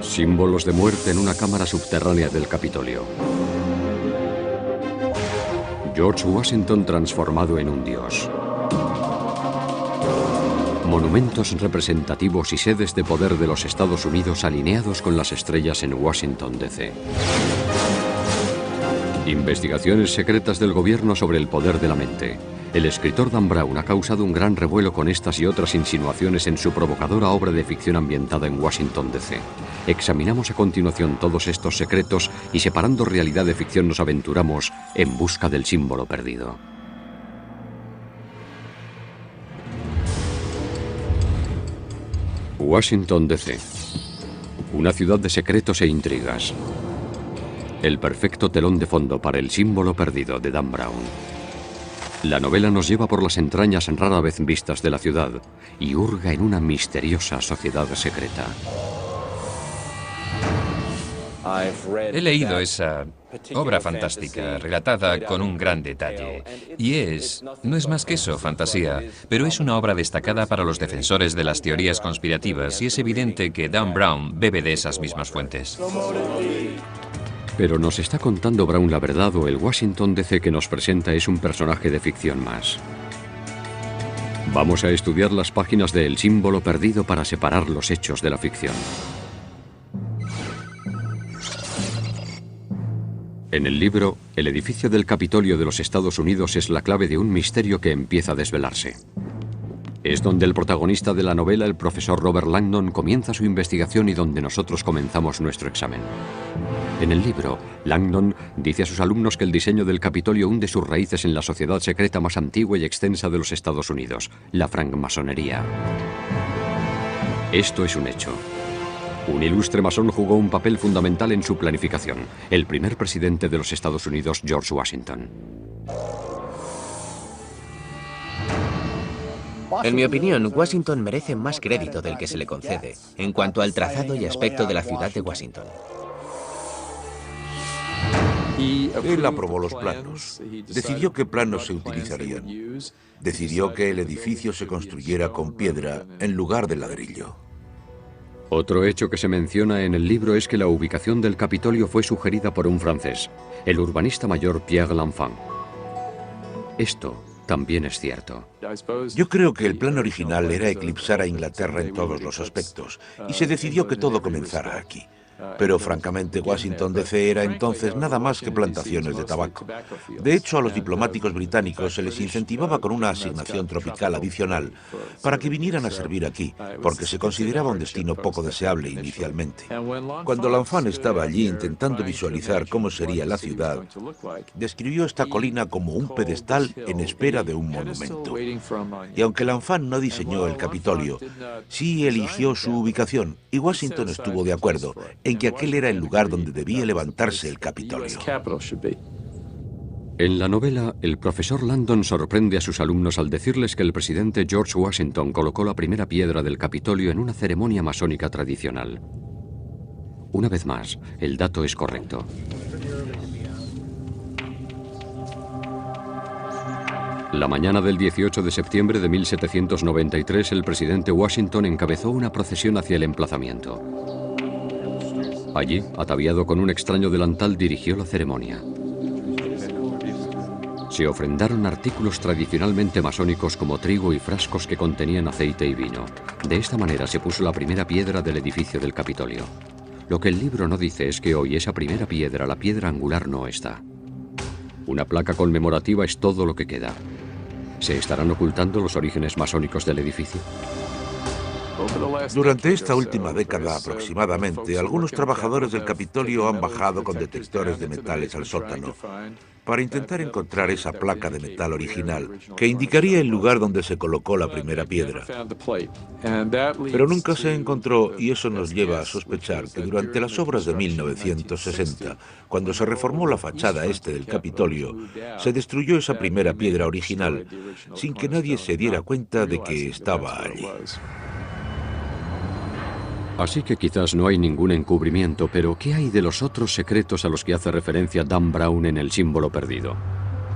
Símbolos de muerte en una cámara subterránea del Capitolio. George Washington transformado en un dios. Monumentos representativos y sedes de poder de los Estados Unidos alineados con las estrellas en Washington, D.C. Investigaciones secretas del gobierno sobre el poder de la mente. El escritor Dan Brown ha causado un gran revuelo con estas y otras insinuaciones en su provocadora obra de ficción ambientada en Washington, D.C. Examinamos a continuación todos estos secretos y, separando realidad de ficción, nos aventuramos en busca del símbolo perdido. Washington, D.C. Una ciudad de secretos e intrigas. El perfecto telón de fondo para El símbolo perdido de Dan Brown. La novela nos lleva por las entrañas rara vez vistas de la ciudad y hurga en una misteriosa sociedad secreta. He leído esa obra fantástica, relatada con un gran detalle. Y no es más que eso, fantasía, pero es una obra destacada para los defensores de las teorías conspirativas y es evidente que Dan Brown bebe de esas mismas fuentes. Pero ¿nos está contando Brown la verdad o el Washington, D.C. que nos presenta es un personaje de ficción más? Vamos a estudiar las páginas de El símbolo perdido para separar los hechos de la ficción. En el libro, el edificio del Capitolio de los Estados Unidos es la clave de un misterio que empieza a desvelarse. Es donde el protagonista de la novela, el profesor Robert Langdon, comienza su investigación y donde nosotros comenzamos nuestro examen. En el libro, Langdon dice a sus alumnos que el diseño del Capitolio hunde sus raíces en la sociedad secreta más antigua y extensa de los Estados Unidos, la francmasonería. Esto es un hecho. Un ilustre masón jugó un papel fundamental en su planificación, el primer presidente de los Estados Unidos, George Washington. En mi opinión, Washington merece más crédito del que se le concede en cuanto al trazado y aspecto de la ciudad de Washington. Él aprobó los planos, decidió qué planos se utilizarían, decidió que el edificio se construyera con piedra en lugar de ladrillo. Otro hecho que se menciona en el libro es que la ubicación del Capitolio fue sugerida por un francés, el urbanista mayor Pierre L'Enfant. Esto también es cierto. Yo creo que el plan original era eclipsar a Inglaterra en todos los aspectos, y se decidió que todo comenzara aquí. Pero francamente Washington, D.C. era entonces nada más que plantaciones de tabaco. De hecho, a los diplomáticos británicos se les incentivaba con una asignación tropical adicional para que vinieran a servir aquí, porque se consideraba un destino poco deseable inicialmente. Cuando L'Enfant estaba allí intentando visualizar cómo sería la ciudad, describió esta colina como un pedestal en espera de un monumento. Y aunque L'Enfant no diseñó el Capitolio, sí eligió su ubicación, y Washington estuvo de acuerdo en que aquel era el lugar donde debía levantarse el Capitolio. En la novela, el profesor Langdon sorprende a sus alumnos al decirles que el presidente George Washington colocó la primera piedra del Capitolio en una ceremonia masónica tradicional. Una vez más, el dato es correcto. La mañana del 18 de septiembre de 1793, el presidente Washington encabezó una procesión hacia el emplazamiento. Allí, ataviado con un extraño delantal, dirigió la ceremonia. Se ofrendaron artículos tradicionalmente masónicos como trigo y frascos que contenían aceite y vino. De esta manera se puso la primera piedra del edificio del Capitolio. Lo que el libro no dice es que hoy esa primera piedra, la piedra angular, no está. Una placa conmemorativa es todo lo que queda. ¿Se estarán ocultando los orígenes masónicos del edificio? Durante esta última década aproximadamente, algunos trabajadores del Capitolio han bajado con detectores de metales al sótano para intentar encontrar esa placa de metal original que indicaría el lugar donde se colocó la primera piedra. Pero nunca se encontró y eso nos lleva a sospechar que durante las obras de 1960, cuando se reformó la fachada este del Capitolio, se destruyó esa primera piedra original sin que nadie se diera cuenta de que estaba allí. Así que quizás no hay ningún encubrimiento, pero ¿qué hay de los otros secretos a los que hace referencia Dan Brown en El símbolo perdido?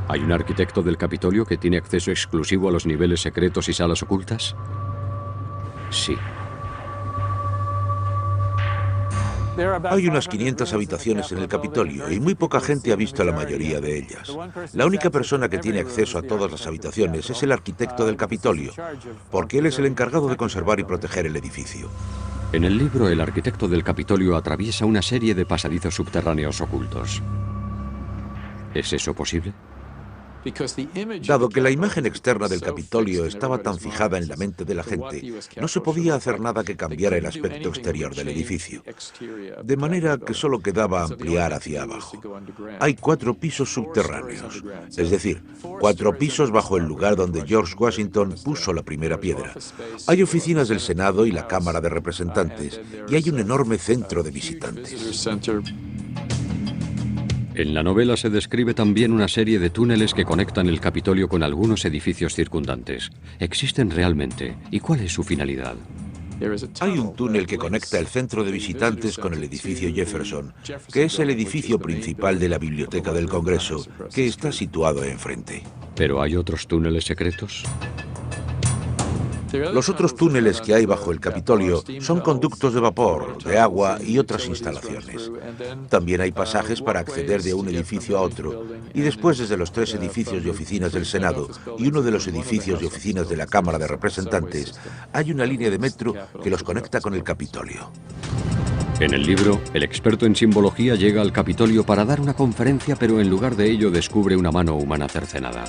¿Hay un arquitecto del Capitolio que tiene acceso exclusivo a los niveles secretos y salas ocultas? Sí. Hay unas 500 habitaciones en el Capitolio y muy poca gente ha visto la mayoría de ellas. La única persona que tiene acceso a todas las habitaciones es el arquitecto del Capitolio, porque él es el encargado de conservar y proteger el edificio. En el libro, el arquitecto del Capitolio atraviesa una serie de pasadizos subterráneos ocultos. ¿Es eso posible? Dado que la imagen externa del Capitolio estaba tan fijada en la mente de la gente, no se podía hacer nada que cambiara el aspecto exterior del edificio. De manera que solo quedaba ampliar hacia abajo. Hay 4 pisos subterráneos, es decir, 4 pisos bajo el lugar donde George Washington puso la primera piedra. Hay oficinas del Senado y la Cámara de Representantes, y hay un enorme centro de visitantes. En la novela se describe también una serie de túneles que conectan el Capitolio con algunos edificios circundantes. ¿Existen realmente? ¿Y cuál es su finalidad? Hay un túnel que conecta el centro de visitantes con el edificio Jefferson, que es el edificio principal de la Biblioteca del Congreso, que está situado enfrente. ¿Pero hay otros túneles secretos? Los otros túneles que hay bajo el Capitolio son conductos de vapor, de agua y otras instalaciones. También hay pasajes para acceder de un edificio a otro, y después desde los 3 edificios de oficinas del Senado y uno de los edificios de oficinas de la Cámara de Representantes, hay una línea de metro que los conecta con el Capitolio. En el libro, el experto en simbología llega al Capitolio para dar una conferencia, pero en lugar de ello descubre una mano humana cercenada.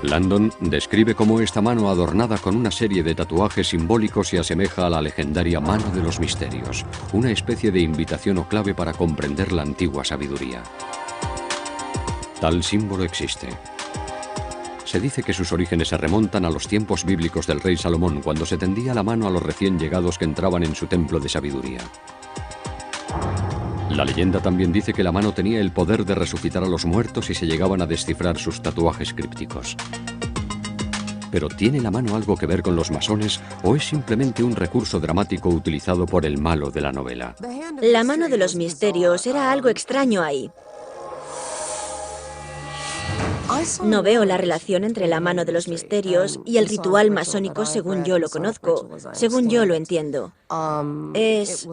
Landon describe cómo esta mano adornada con una serie de tatuajes simbólicos se asemeja a la legendaria mano de los misterios, una especie de invitación o clave para comprender la antigua sabiduría. Tal símbolo existe. Se dice que sus orígenes se remontan a los tiempos bíblicos del rey Salomón, cuando se tendía la mano a los recién llegados que entraban en su templo de sabiduría. La leyenda también dice que la mano tenía el poder de resucitar a los muertos si se llegaban a descifrar sus tatuajes crípticos. ¿Pero tiene la mano algo que ver con los masones o es simplemente un recurso dramático utilizado por el malo de la novela? La mano de los misterios era algo extraño ahí. No veo la relación entre la mano de los misterios y el ritual masónico según yo lo conozco, según yo lo entiendo. Es,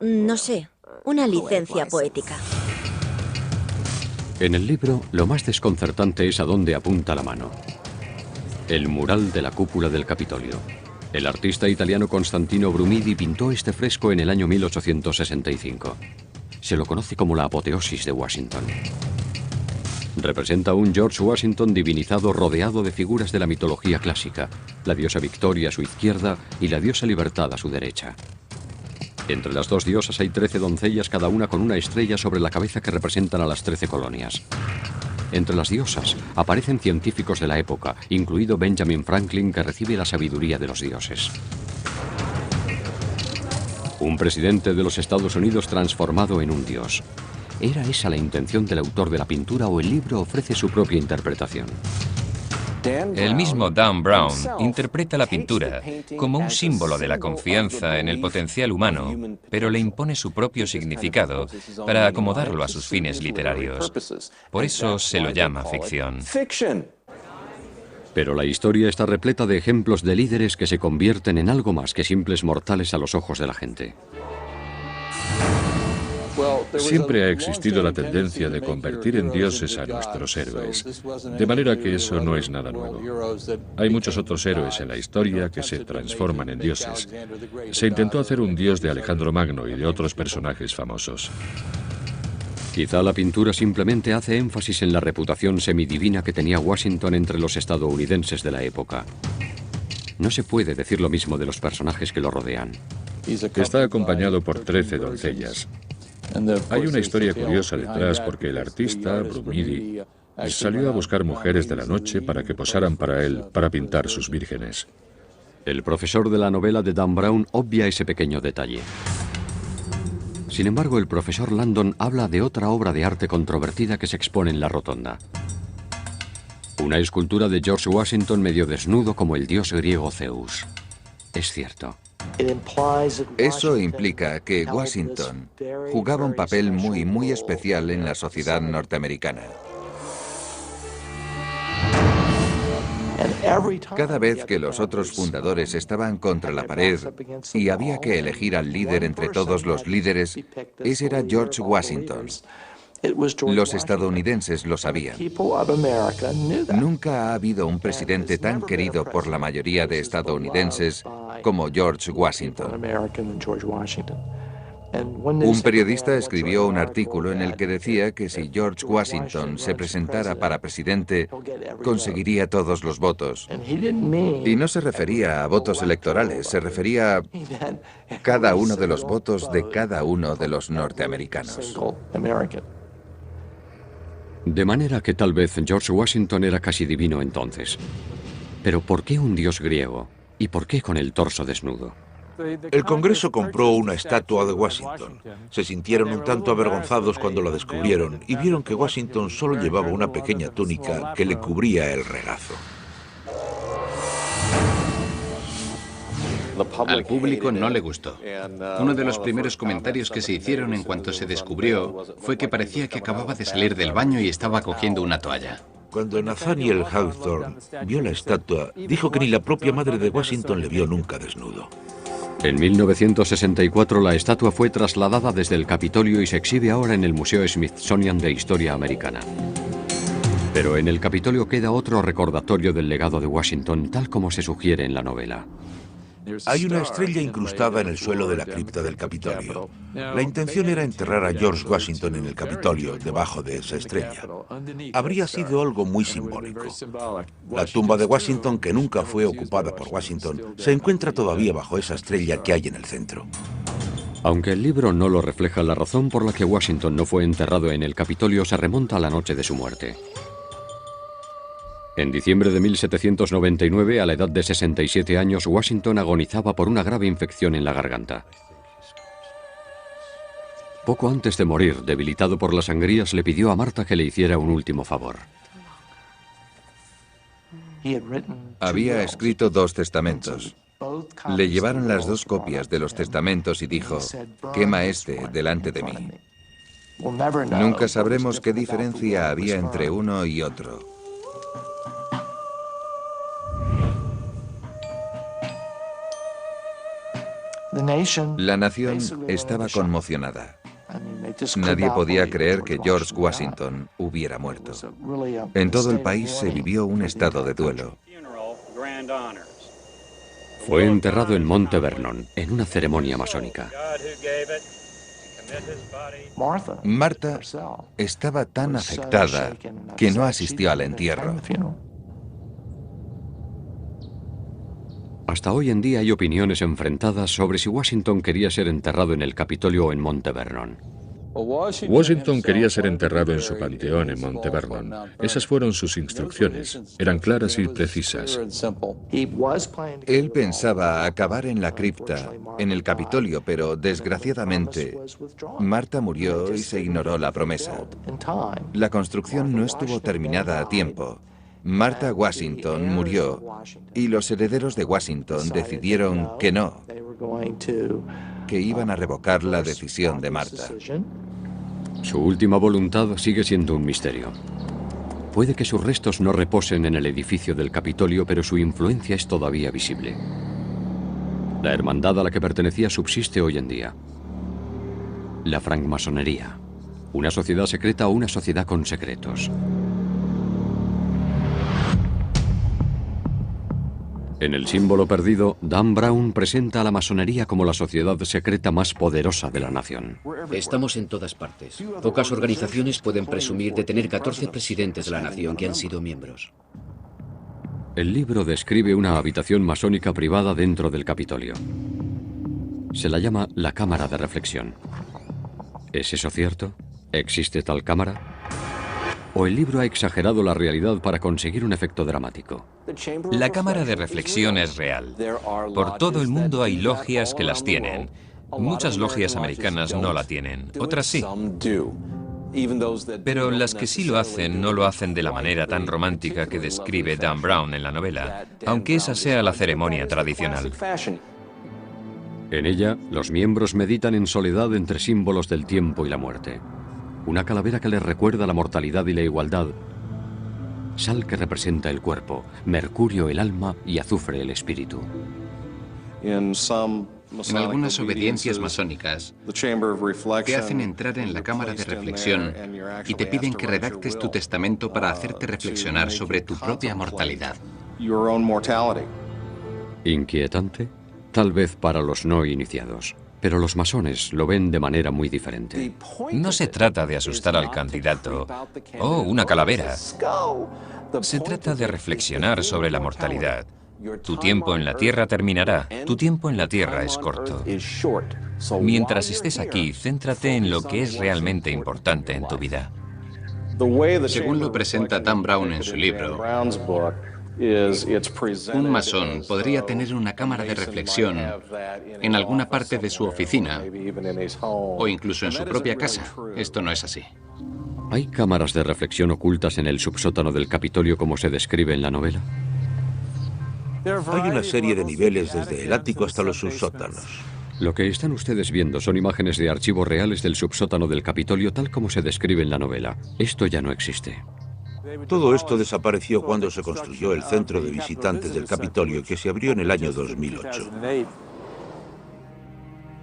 no sé, una licencia poética. En el libro, lo más desconcertante es a dónde apunta la mano. El mural de la cúpula del Capitolio. El artista italiano Constantino Brumidi pintó este fresco en el año 1865. Se lo conoce como la apoteosis de Washington. Representa a un George Washington divinizado rodeado de figuras de la mitología clásica, la diosa Victoria a su izquierda y la diosa Libertad a su derecha. Entre las 2 diosas hay 13 doncellas, cada una con una estrella sobre la cabeza que representan a las 13 colonias. Entre las diosas aparecen científicos de la época, incluido Benjamin Franklin, que recibe la sabiduría de los dioses. Un presidente de los Estados Unidos transformado en un dios. ¿Era esa la intención del autor de la pintura o el libro ofrece su propia interpretación? El mismo Dan Brown interpreta la pintura como un símbolo de la confianza en el potencial humano, pero le impone su propio significado para acomodarlo a sus fines literarios. Por eso se lo llama ficción. Pero la historia está repleta de ejemplos de líderes que se convierten en algo más que simples mortales a los ojos de la gente. Siempre ha existido la tendencia de convertir en dioses a nuestros héroes, de manera que eso no es nada nuevo. Hay muchos otros héroes en la historia que se transforman en dioses. Se intentó hacer un dios de Alejandro Magno y de otros personajes famosos. Quizá la pintura simplemente hace énfasis en la reputación semidivina que tenía Washington entre los estadounidenses de la época. No se puede decir lo mismo de los personajes que lo rodean. Está acompañado por 13 doncellas. Hay una historia curiosa detrás porque el artista, Brumidi, salió a buscar mujeres de la noche para que posaran para él para pintar sus vírgenes. El profesor de la novela de Dan Brown obvia ese pequeño detalle. Sin embargo, el profesor Landon habla de otra obra de arte controvertida que se expone en la rotonda. Una escultura de George Washington medio desnudo como el dios griego Zeus. Es cierto. Eso implica que Washington jugaba un papel muy especial en la sociedad norteamericana. Cada vez que los otros fundadores estaban contra la pared y había que elegir al líder entre todos los líderes, ese era George Washington. Los estadounidenses lo sabían. Nunca ha habido un presidente tan querido por la mayoría de estadounidenses como George Washington. Un periodista escribió un artículo en el que decía que si George Washington se presentara para presidente, conseguiría todos los votos. Y no se refería a votos electorales, se refería a cada uno de los votos de cada uno de los norteamericanos. De manera que tal vez George Washington era casi divino entonces. Pero ¿por qué un dios griego? ¿Y por qué con el torso desnudo? El Congreso compró una estatua de Washington. Se sintieron un tanto avergonzados cuando la descubrieron y vieron que Washington solo llevaba una pequeña túnica que le cubría el regazo. Al público no le gustó. Uno de los primeros comentarios que se hicieron en cuanto se descubrió fue que parecía que acababa de salir del baño y estaba cogiendo una toalla. Cuando Nathaniel Hawthorne vio la estatua, dijo que ni la propia madre de Washington le vio nunca desnudo. En 1964 la estatua fue trasladada desde el Capitolio y se exhibe ahora en el Museo Smithsonian de Historia Americana. Pero en el Capitolio queda otro recordatorio del legado de Washington, tal como se sugiere en la novela. Hay una estrella incrustada en el suelo de la cripta del Capitolio. La intención era enterrar a George Washington en el Capitolio, debajo de esa estrella. Habría sido algo muy simbólico. La tumba de Washington, que nunca fue ocupada por Washington, se encuentra todavía bajo esa estrella que hay en el centro. Aunque el libro no lo refleja, la razón por la que Washington no fue enterrado en el Capitolio se remonta a la noche de su muerte. En diciembre de 1799, a la edad de 67 años, Washington agonizaba por una grave infección en la garganta. Poco antes de morir, debilitado por las sangrías, le pidió a Marta que le hiciera un último favor. Había escrito 2 testamentos. Le llevaron las 2 copias de los testamentos y dijo: «Quema este delante de mí». Nunca sabremos qué diferencia había entre uno y otro. La nación estaba conmocionada. Nadie podía creer que George Washington hubiera muerto. En todo el país se vivió un estado de duelo. Fue enterrado en Monte Vernon, en una ceremonia masónica. Marta estaba tan afectada que no asistió al entierro. Hasta hoy en día hay opiniones enfrentadas sobre si Washington quería ser enterrado en el Capitolio o en Monte Vernon. Washington quería ser enterrado en su panteón en Monte Vernon. Esas fueron sus instrucciones. Eran claras y precisas. Él pensaba acabar en la cripta, en el Capitolio, pero desgraciadamente Marta murió y se ignoró la promesa. La construcción no estuvo terminada a tiempo. Martha Washington murió y los herederos de Washington decidieron que no, que iban a revocar la decisión de Marta. Su última voluntad sigue siendo un misterio. Puede que sus restos no reposen en el edificio del Capitolio, pero su influencia es todavía visible. La hermandad a la que pertenecía subsiste hoy en día. La francmasonería, una sociedad secreta o una sociedad con secretos. En el símbolo perdido, Dan Brown presenta a la masonería como la sociedad secreta más poderosa de la nación. Estamos en todas partes. Pocas organizaciones pueden presumir de tener 14 presidentes de la nación que han sido miembros. El libro describe una habitación masónica privada dentro del Capitolio. Se la llama la Cámara de Reflexión. ¿Es eso cierto? ¿Existe tal cámara? ¿O el libro ha exagerado la realidad para conseguir un efecto dramático? La cámara de reflexión es real. Por todo el mundo hay logias que las tienen. Muchas logias americanas no la tienen, otras sí. Pero las que sí lo hacen no lo hacen de la manera tan romántica que describe Dan Brown en la novela, aunque esa sea la ceremonia tradicional. En ella, los miembros meditan en soledad entre símbolos del tiempo y la muerte. Una calavera que les recuerda la mortalidad y la igualdad, sal que representa el cuerpo, mercurio el alma y azufre el espíritu. En algunas obediencias masónicas te hacen entrar en la cámara de reflexión y te piden que redactes tu testamento para hacerte reflexionar sobre tu propia mortalidad. Inquietante, tal vez para los no iniciados, pero los masones lo ven de manera muy diferente. No se trata de asustar al candidato. ¡Oh, una calavera! Se trata de reflexionar sobre la mortalidad. Tu tiempo en la Tierra terminará. Tu tiempo en la Tierra es corto. Mientras estés aquí, céntrate en lo que es realmente importante en tu vida. Según lo presenta Dan Brown en su libro, un masón podría tener una cámara de reflexión en alguna parte de su oficina o incluso en su propia casa. Esto no es así. ¿Hay cámaras de reflexión ocultas en el subsótano del Capitolio como se describe en la novela? Hay una serie de niveles desde el ático hasta los subsótanos. Lo que están ustedes viendo son imágenes de archivos reales del subsótano del Capitolio tal como se describe en la novela. Esto ya no existe. Todo esto desapareció cuando se construyó el centro de visitantes del Capitolio, que se abrió en el año 2008.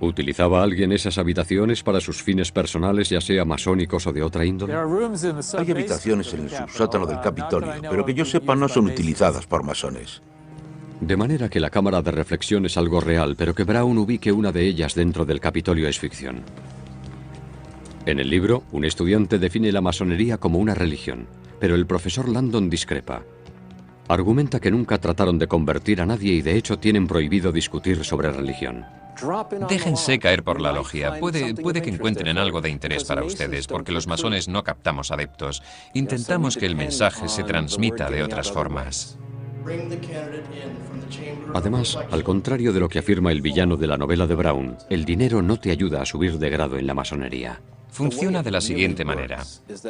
¿Utilizaba alguien esas habitaciones para sus fines personales, ya sea masónicos o de otra índole? Hay habitaciones en el subsótano del Capitolio, pero que yo sepa no son utilizadas por masones. De manera que la cámara de reflexión es algo real, pero que Brown ubique una de ellas dentro del Capitolio es ficción. En el libro, un estudiante define la masonería como una religión, pero el profesor Landon discrepa. Argumenta que nunca trataron de convertir a nadie y de hecho tienen prohibido discutir sobre religión. Déjense caer por la logia. Puede que encuentren algo de interés para ustedes, porque los masones no captamos adeptos. Intentamos que el mensaje se transmita de otras formas. Además, al contrario de lo que afirma el villano de la novela de Brown, el dinero no te ayuda a subir de grado en la masonería. Funciona de la siguiente manera.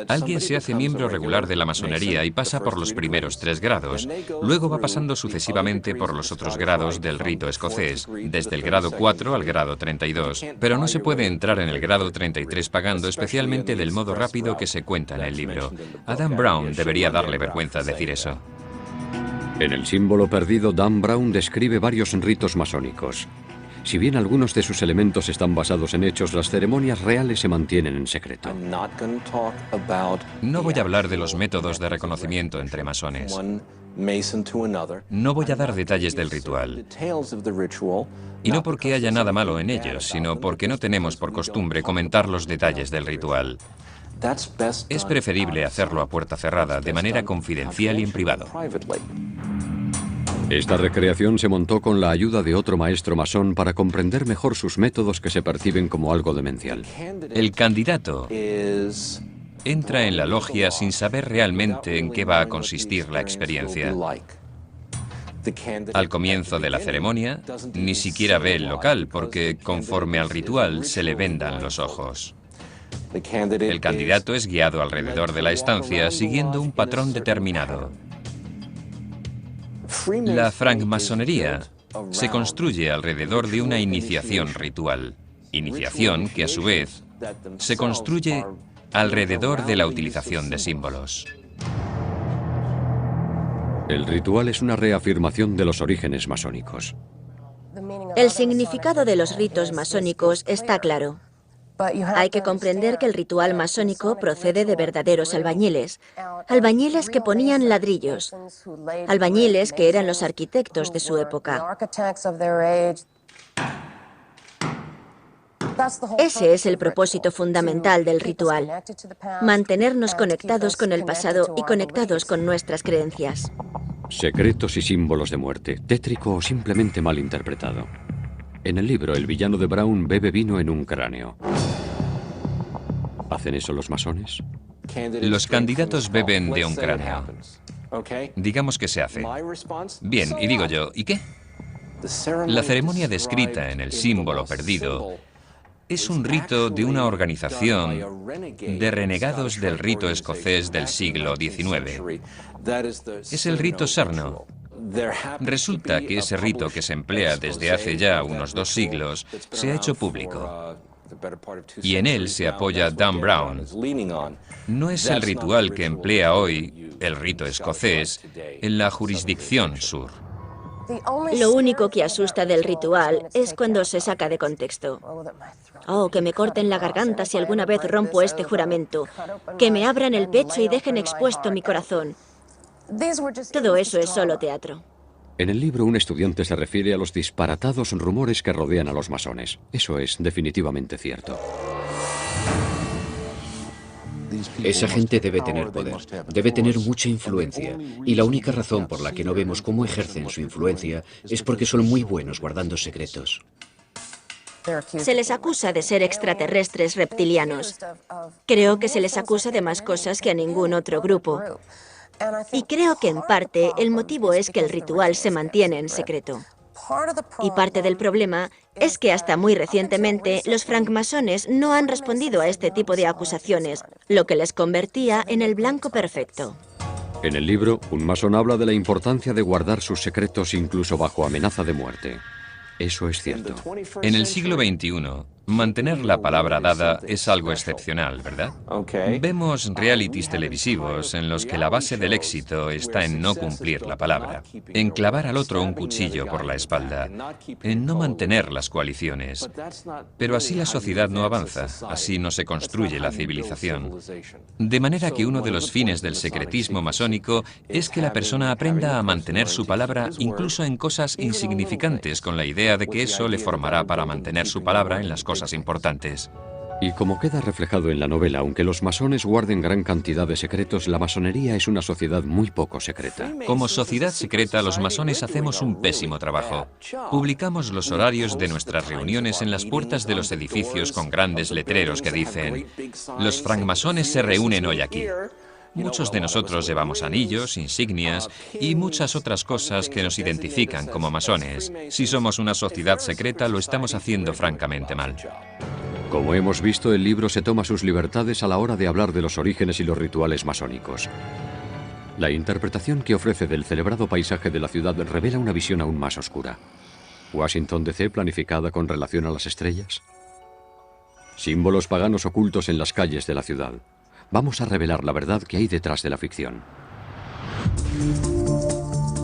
Alguien se hace miembro regular de la masonería y pasa por los primeros 3 grados. Luego va pasando sucesivamente por los otros grados del rito escocés, desde el grado 4 al grado 32. Pero no se puede entrar en el grado 33 pagando, especialmente del modo rápido que se cuenta en el libro. A Dan Brown debería darle vergüenza decir eso. En el símbolo perdido, Dan Brown describe varios ritos masónicos. Si bien algunos de sus elementos están basados en hechos, las ceremonias reales se mantienen en secreto. No voy a hablar de los métodos de reconocimiento entre masones. No voy a dar detalles del ritual. Y no porque haya nada malo en ellos, sino porque no tenemos por costumbre comentar los detalles del ritual. Es preferible hacerlo a puerta cerrada, de manera confidencial y en privado. Esta recreación se montó con la ayuda de otro maestro masón para comprender mejor sus métodos que se perciben como algo demencial. El candidato entra en la logia sin saber realmente en qué va a consistir la experiencia. Al comienzo de la ceremonia, ni siquiera ve el local porque, conforme al ritual, se le vendan los ojos. El candidato es guiado alrededor de la estancia siguiendo un patrón determinado. La francmasonería se construye alrededor de una iniciación ritual. Iniciación que, a su vez, se construye alrededor de la utilización de símbolos. El ritual es una reafirmación de los orígenes masónicos. El significado de los ritos masónicos está claro. Hay que comprender que el ritual masónico procede de verdaderos albañiles. Albañiles que ponían ladrillos. Albañiles que eran los arquitectos de su época. Ese es el propósito fundamental del ritual. Mantenernos conectados con el pasado y conectados con nuestras creencias. Secretos y símbolos de muerte, tétrico o simplemente mal interpretado. En el libro, el villano de Brown bebe vino en un cráneo. ¿Hacen eso los masones? Los candidatos beben de un cráneo. Digamos que se hace. Bien, y digo yo, ¿y qué? La ceremonia descrita en el símbolo perdido es un rito de una organización de renegados del rito escocés del siglo XIX. Es el rito Sarno. Resulta que ese rito que se emplea desde hace ya unos 2 siglos se ha hecho público. y en él se apoya Dan Brown. No es el ritual que emplea hoy el rito escocés en la jurisdicción sur. Lo único que asusta del ritual es cuando se saca de contexto. Oh, que me corten la garganta si alguna vez rompo este juramento. Que me abran el pecho y dejen expuesto mi corazón. Todo eso es solo teatro. En el libro, un estudiante se refiere a los disparatados rumores que rodean a los masones. Eso es definitivamente cierto. Esa gente debe tener poder, debe tener mucha influencia, y la única razón por la que no vemos cómo ejercen su influencia es porque son muy buenos guardando secretos. Se les acusa de ser extraterrestres reptilianos. Creo que se les acusa de más cosas que a ningún otro grupo. Y creo que en parte el motivo es que el ritual se mantiene en secreto. Y parte del problema es que hasta muy recientemente los francmasones no han respondido a este tipo de acusaciones, lo que les convertía en el blanco perfecto. En el libro, un masón habla de la importancia de guardar sus secretos incluso bajo amenaza de muerte. Eso es cierto. En el siglo XXI, mantener la palabra dada es algo excepcional, ¿verdad? Vemos realities televisivos en los que la base del éxito está en no cumplir la palabra, en clavar al otro un cuchillo por la espalda, en no mantener las coaliciones. Pero así la sociedad no avanza, así no se construye la civilización. De manera que uno de los fines del secretismo masónico es que la persona aprenda a mantener su palabra incluso en cosas insignificantes, con la idea de que eso le formará para mantener su palabra en las cosas importantes. Y como queda reflejado en la novela, aunque los masones guarden gran cantidad de secretos, la masonería es una sociedad muy poco secreta. Como sociedad secreta, los masones hacemos un pésimo trabajo. Publicamos los horarios de nuestras reuniones en las puertas de los edificios con grandes letreros que dicen: los francmasones se reúnen hoy aquí. Muchos de nosotros llevamos anillos, insignias y muchas otras cosas que nos identifican como masones. Si somos una sociedad secreta, lo estamos haciendo francamente mal. Como hemos visto, el libro se toma sus libertades a la hora de hablar de los orígenes y los rituales masónicos. La interpretación que ofrece del celebrado paisaje de la ciudad revela una visión aún más oscura. ¿Washington DC planificada con relación a las estrellas? Símbolos paganos ocultos en las calles de la ciudad. Vamos a revelar la verdad que hay detrás de la ficción.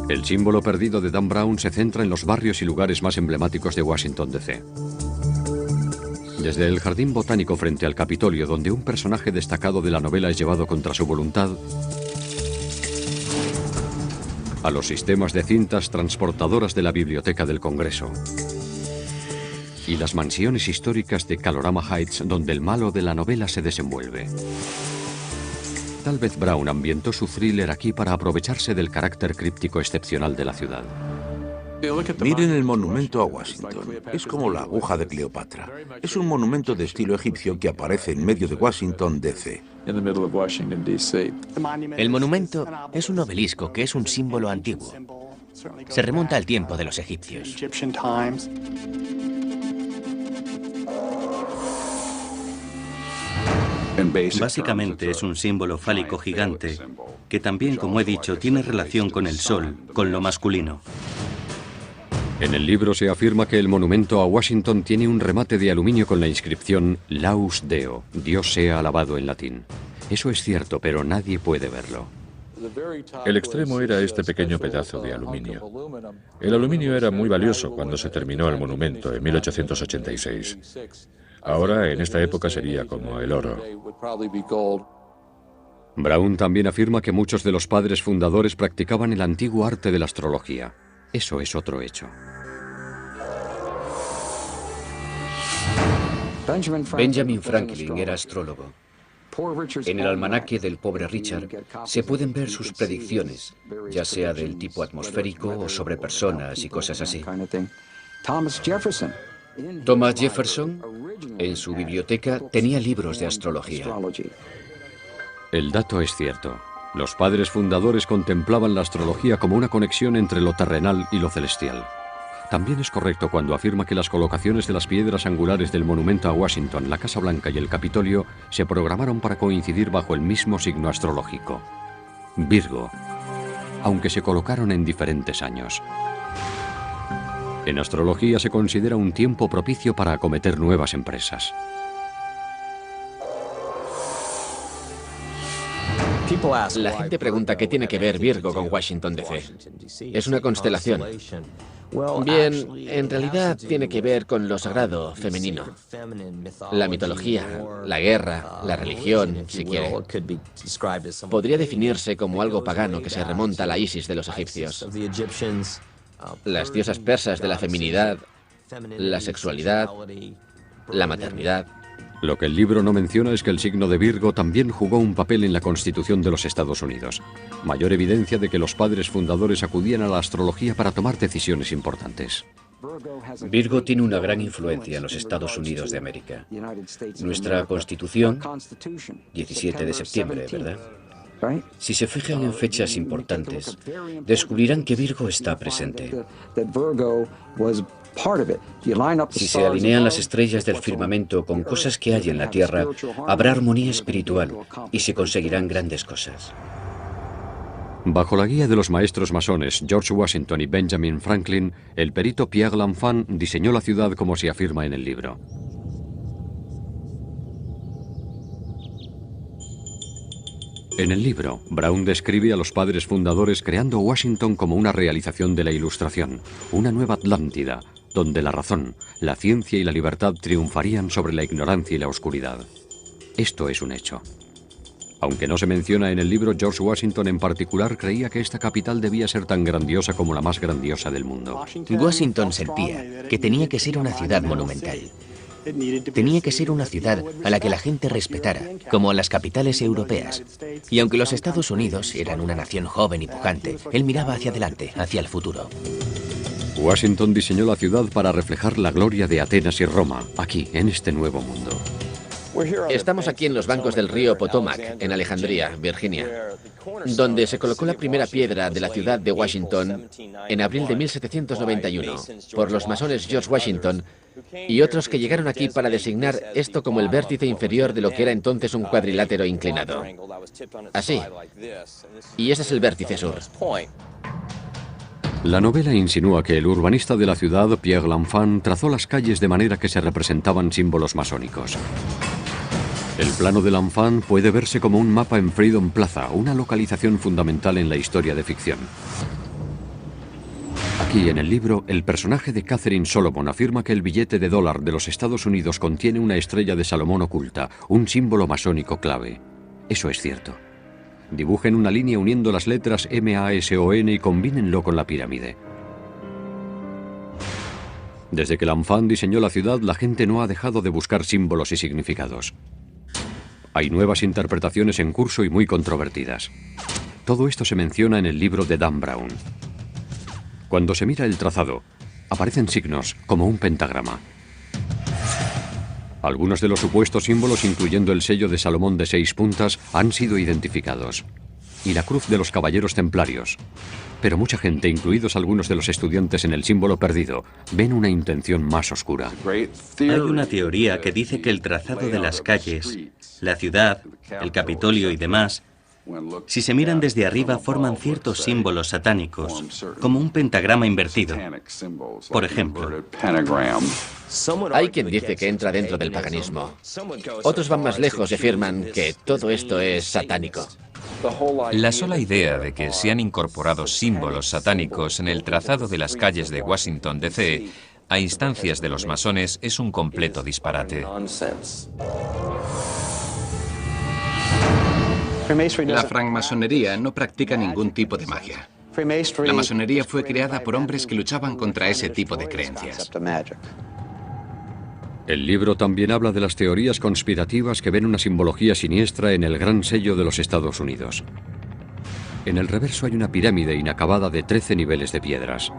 El símbolo perdido de Dan Brown se centra en los barrios y lugares más emblemáticos de Washington, D.C. Desde el jardín botánico frente al Capitolio, donde un personaje destacado de la novela es llevado contra su voluntad, a los sistemas de cintas transportadoras de la Biblioteca del Congreso y las mansiones históricas de Kalorama Heights, donde el malo de la novela se desenvuelve. Tal vez Brown ambientó su thriller aquí para aprovecharse del carácter críptico excepcional de la ciudad. Miren el monumento a Washington. Es como la aguja de Cleopatra. Es un monumento de estilo egipcio que aparece en medio de Washington, D.C. El monumento es un obelisco que es un símbolo antiguo. Se remonta al tiempo de los egipcios. Básicamente es un símbolo fálico gigante que también, como he dicho, tiene relación con el sol, con lo masculino. En el libro se afirma que el monumento a Washington tiene un remate de aluminio con la inscripción Laus Deo, Dios sea alabado en latín. Eso es cierto, pero nadie puede verlo. El extremo era este pequeño pedazo de aluminio. El aluminio era muy valioso cuando se terminó el monumento en 1886. Ahora, en esta época, sería como el oro. Brown también afirma que muchos de los padres fundadores practicaban el antiguo arte de la astrología. Eso es otro hecho. Benjamin Franklin era astrólogo. En el almanaque del pobre Richard se pueden ver sus predicciones, ya sea del tipo atmosférico o sobre personas y cosas así. Thomas Jefferson, en su biblioteca, tenía libros de astrología. El dato es cierto. Los padres fundadores contemplaban la astrología como una conexión entre lo terrenal y lo celestial. También es correcto cuando afirma que las colocaciones de las piedras angulares del monumento a Washington, la Casa Blanca y el Capitolio se programaron para coincidir bajo el mismo signo astrológico, Virgo, aunque se colocaron en diferentes años. En astrología se considera un tiempo propicio para acometer nuevas empresas. La gente pregunta qué tiene que ver Virgo con Washington DC. Es una constelación. Bien, en realidad tiene que ver con lo sagrado femenino. La mitología, la guerra, la religión, si quiere. Podría definirse como algo pagano que se remonta a la Isis de los egipcios. Las diosas persas de la feminidad, la sexualidad, la maternidad. Lo que el libro no menciona es que el signo de Virgo también jugó un papel en la Constitución de los Estados Unidos. Mayor evidencia de que los padres fundadores acudían a la astrología para tomar decisiones importantes. Virgo tiene una gran influencia en los Estados Unidos de América. Nuestra Constitución, 17 de septiembre, ¿verdad? Si se fijan en fechas importantes, descubrirán que Virgo está presente. Si se alinean las estrellas del firmamento con cosas que hay en la Tierra, habrá armonía espiritual y se conseguirán grandes cosas. Bajo la guía de los maestros masones George Washington y Benjamin Franklin, el perito Pierre L'Enfant diseñó la ciudad como se afirma en el libro. En el libro, Brown describe a los padres fundadores creando Washington como una realización de la Ilustración, una nueva Atlántida, donde la razón, la ciencia y la libertad triunfarían sobre la ignorancia y la oscuridad. Esto es un hecho. Aunque no se menciona en el libro, George Washington en particular creía que esta capital debía ser tan grandiosa como la más grandiosa del mundo. Washington sentía que tenía que ser una ciudad monumental. Tenía que ser una ciudad a la que la gente respetara, como a las capitales europeas. Y aunque los Estados Unidos eran una nación joven y pujante, él miraba hacia adelante, hacia el futuro. Washington diseñó la ciudad para reflejar la gloria de Atenas y Roma, aquí, en este nuevo mundo. Estamos aquí en los bancos del río Potomac, en Alejandría, Virginia, donde se colocó la primera piedra de la ciudad de Washington en abril de 1791 por los masones George Washington y otros que llegaron aquí para designar esto como el vértice inferior de lo que era entonces un cuadrilátero inclinado. Así. Y ese es el vértice sur. La novela insinúa que el urbanista de la ciudad, Pierre L'Enfant, trazó las calles de manera que se representaban símbolos masónicos. El plano de L'Enfant puede verse como un mapa en Freedom Plaza, una localización fundamental en la historia de ficción. Aquí, en el libro, el personaje de Catherine Solomon afirma que el billete de $1 de los Estados Unidos contiene una estrella de Salomón oculta, un símbolo masónico clave. Eso es cierto. Dibujen una línea uniendo las letras MASON y combínenlo con la pirámide. Desde que L'Enfant diseñó la ciudad, la gente no ha dejado de buscar símbolos y significados. Hay nuevas interpretaciones en curso y muy controvertidas. Todo esto se menciona en el libro de Dan Brown. Cuando se mira el trazado, aparecen signos como un pentagrama. Algunos de los supuestos símbolos, incluyendo el sello de Salomón de 6 puntas, han sido identificados. Y la cruz de los caballeros templarios. Pero mucha gente, incluidos algunos de los estudiantes en el símbolo perdido, ven una intención más oscura. Hay una teoría que dice que el trazado de las calles, la ciudad, el Capitolio y demás, si se miran desde arriba, forman ciertos símbolos satánicos, como un pentagrama invertido. Por ejemplo, hay quien dice que entra dentro del paganismo. Otros van más lejos y afirman que todo esto es satánico. La sola idea de que se han incorporado símbolos satánicos en el trazado de las calles de Washington, D.C., a instancias de los masones, es un completo disparate. La francmasonería no practica ningún tipo de magia. La masonería fue creada por hombres que luchaban contra ese tipo de creencias. El libro también habla de las teorías conspirativas que ven una simbología siniestra en el gran sello de los Estados Unidos. En el reverso hay una pirámide inacabada de 13 niveles de piedras.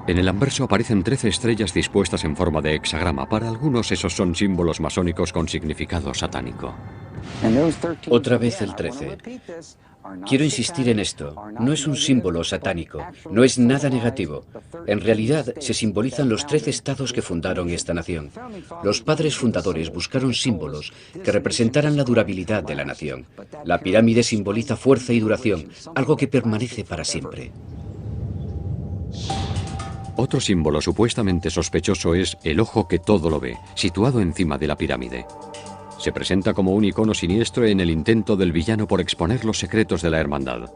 En el anverso aparecen 13 estrellas dispuestas en forma de hexagrama. Para algunos esos son símbolos masónicos con significado satánico. Otra vez el 13. Quiero insistir en esto. No es un símbolo satánico. No es nada negativo. En realidad, se simbolizan los 13 estados que fundaron esta nación. Los padres fundadores buscaron símbolos que representaran la durabilidad de la nación. La pirámide simboliza fuerza y duración, algo que permanece para siempre. Otro símbolo supuestamente sospechoso es el ojo que todo lo ve, situado encima de la pirámide. Se presenta como un icono siniestro en el intento del villano por exponer los secretos de la hermandad.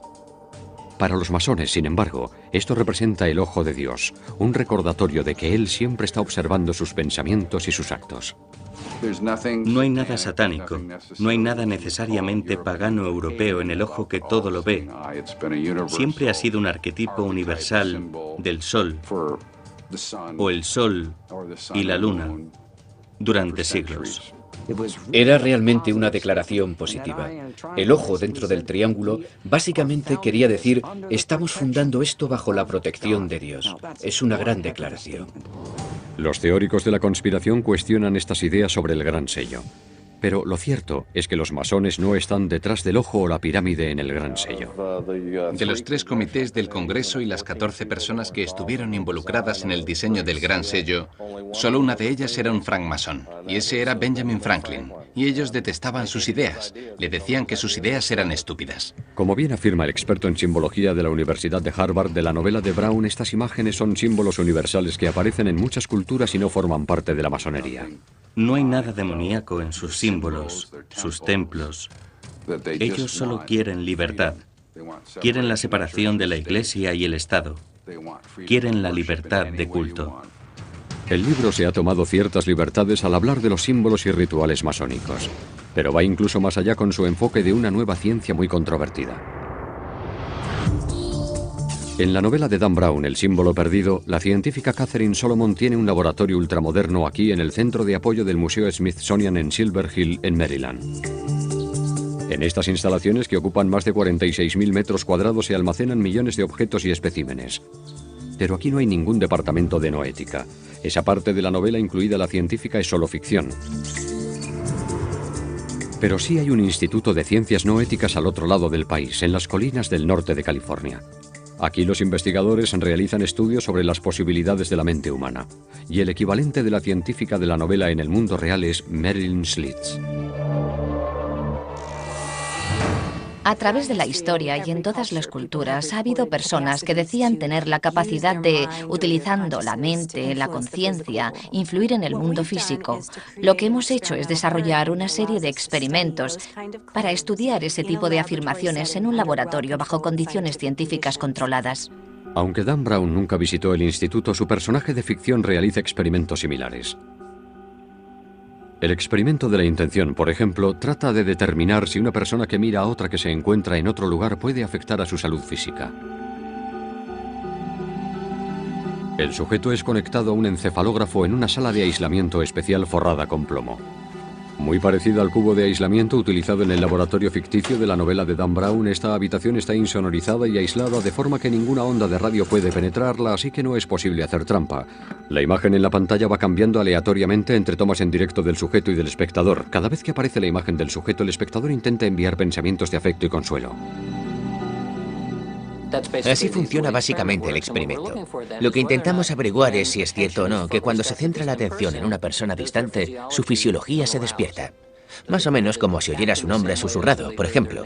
Para los masones, sin embargo, esto representa el ojo de Dios, un recordatorio de que Él siempre está observando sus pensamientos y sus actos. No hay nada satánico, no hay nada necesariamente pagano europeo en el ojo que todo lo ve. Siempre ha sido un arquetipo universal del sol, o el sol y la luna, durante siglos. Era realmente una declaración positiva. El ojo dentro del triángulo básicamente quería decir, estamos fundando esto bajo la protección de Dios. Es una gran declaración. Los teóricos de la conspiración cuestionan estas ideas sobre el Gran Sello. Pero lo cierto es que los masones no están detrás del ojo o la pirámide en el Gran Sello. De los 3 comités del Congreso y las 14 personas que estuvieron involucradas en el diseño del Gran Sello, solo una de ellas era un francmasón, y ese era Benjamin Franklin. Y ellos detestaban sus ideas. Le decían que sus ideas eran estúpidas. Como bien afirma el experto en simbología de la Universidad de Harvard de la novela de Brown, estas imágenes son símbolos universales que aparecen en muchas culturas y no forman parte de la masonería. No hay nada demoníaco en sus símbolos, sus templos. Ellos solo quieren libertad. Quieren la separación de la Iglesia y el Estado. Quieren la libertad de culto. El libro se ha tomado ciertas libertades al hablar de los símbolos y rituales masónicos, pero va incluso más allá con su enfoque de una nueva ciencia muy controvertida. En la novela de Dan Brown, El símbolo perdido, la científica Catherine Solomon tiene un laboratorio ultramoderno aquí en el centro de apoyo del Museo Smithsonian en Silver Hill, en Maryland. En estas instalaciones, que ocupan más de 46.000 metros cuadrados, se almacenan millones de objetos y especímenes. Pero aquí no hay ningún departamento de noética. Esa parte de la novela, incluida la científica, es solo ficción. Pero sí hay un instituto de ciencias no éticas al otro lado del país, en las colinas del norte de California. Aquí los investigadores realizan estudios sobre las posibilidades de la mente humana. Y el equivalente de la científica de la novela en el mundo real es Marilyn Schlitz. A través de la historia y en todas las culturas ha habido personas que decían tener la capacidad de, utilizando la mente, la conciencia, influir en el mundo físico. Lo que hemos hecho es desarrollar una serie de experimentos para estudiar ese tipo de afirmaciones en un laboratorio bajo condiciones científicas controladas. Aunque Dan Brown nunca visitó el instituto, su personaje de ficción realiza experimentos similares. El experimento de la intención, por ejemplo, trata de determinar si una persona que mira a otra que se encuentra en otro lugar puede afectar a su salud física. El sujeto es conectado a un encefalógrafo en una sala de aislamiento especial forrada con plomo. Muy parecida al cubo de aislamiento utilizado en el laboratorio ficticio de la novela de Dan Brown, esta habitación está insonorizada y aislada de forma que ninguna onda de radio puede penetrarla, así que no es posible hacer trampa. La imagen en la pantalla va cambiando aleatoriamente entre tomas en directo del sujeto y del espectador. Cada vez que aparece la imagen del sujeto, el espectador intenta enviar pensamientos de afecto y consuelo. Así funciona básicamente el experimento. Lo que intentamos averiguar es si es cierto o no que cuando se centra la atención en una persona distante, su fisiología se despierta. Más o menos como si oyera su nombre susurrado, por ejemplo.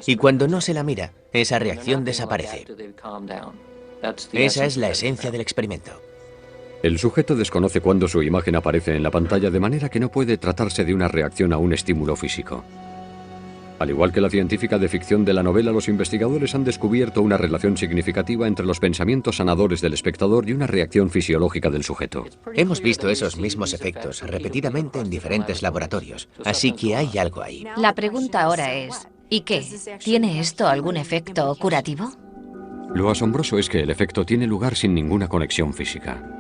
Y cuando no se la mira, esa reacción desaparece. Esa es la esencia del experimento. El sujeto desconoce cuándo su imagen aparece en la pantalla, de manera que no puede tratarse de una reacción a un estímulo físico. Al igual que la científica de ficción de la novela, los investigadores han descubierto una relación significativa entre los pensamientos sanadores del espectador y una reacción fisiológica del sujeto. Hemos visto esos mismos efectos repetidamente en diferentes laboratorios, así que hay algo ahí. La pregunta ahora es, ¿y qué? ¿Tiene esto algún efecto curativo? Lo asombroso es que el efecto tiene lugar sin ninguna conexión física.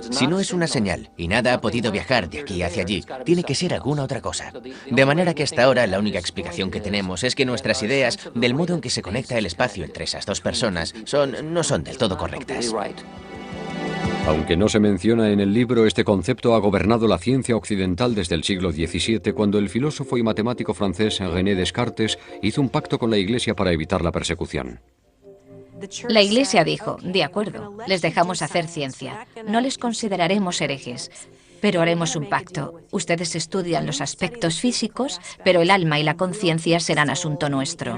Si no es una señal y nada ha podido viajar de aquí hacia allí, tiene que ser alguna otra cosa. De manera que hasta ahora la única explicación que tenemos es que nuestras ideas del modo en que se conecta el espacio entre esas dos personas no son del todo correctas. Aunque no se menciona en el libro, este concepto ha gobernado la ciencia occidental desde el siglo XVII, cuando el filósofo y matemático francés René Descartes hizo un pacto con la Iglesia para evitar la persecución. La Iglesia dijo, de acuerdo, les dejamos hacer ciencia, no les consideraremos herejes. Pero haremos un pacto. Ustedes estudian los aspectos físicos, pero el alma y la conciencia serán asunto nuestro.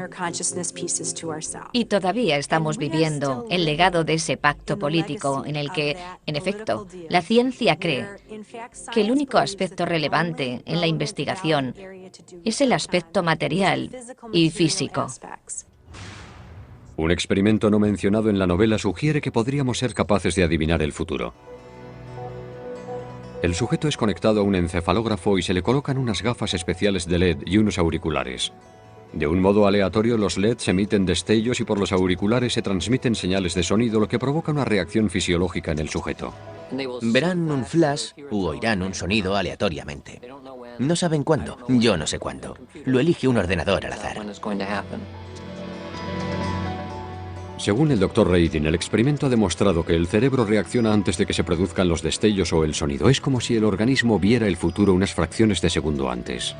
Y todavía estamos viviendo el legado de ese pacto político en el que, en efecto, la ciencia cree que el único aspecto relevante en la investigación es el aspecto material y físico. Un experimento no mencionado en la novela sugiere que podríamos ser capaces de adivinar el futuro. El sujeto es conectado a un encefalógrafo y se le colocan unas gafas especiales de LED y unos auriculares. De un modo aleatorio, los LEDs emiten destellos y por los auriculares se transmiten señales de sonido, lo que provoca una reacción fisiológica en el sujeto. Verán un flash u oirán un sonido aleatoriamente. No saben cuándo, yo no sé cuándo. Lo elige un ordenador al azar. Según el Dr. Radin, el experimento ha demostrado que el cerebro reacciona antes de que se produzcan los destellos o el sonido. Es como si el organismo viera el futuro unas fracciones de segundo antes.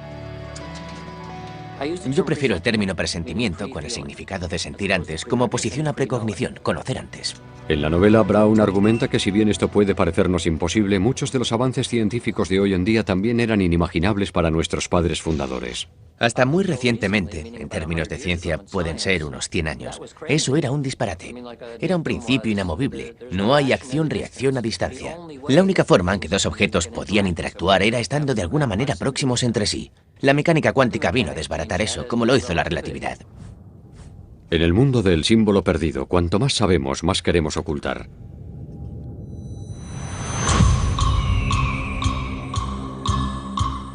Yo prefiero el término presentimiento, con el significado de sentir antes, como oposición a precognición, conocer antes. En la novela, Brown argumenta que si bien esto puede parecernos imposible, muchos de los avances científicos de hoy en día también eran inimaginables para nuestros padres fundadores. Hasta muy recientemente, en términos de ciencia, pueden ser unos 100 años. Eso era un disparate. Era un principio inamovible. No hay acción-reacción a distancia. La única forma en que dos objetos podían interactuar era estando de alguna manera próximos entre sí. La mecánica cuántica vino a desbaratar eso, como lo hizo la relatividad. En el mundo del símbolo perdido, cuanto más sabemos, más queremos ocultar.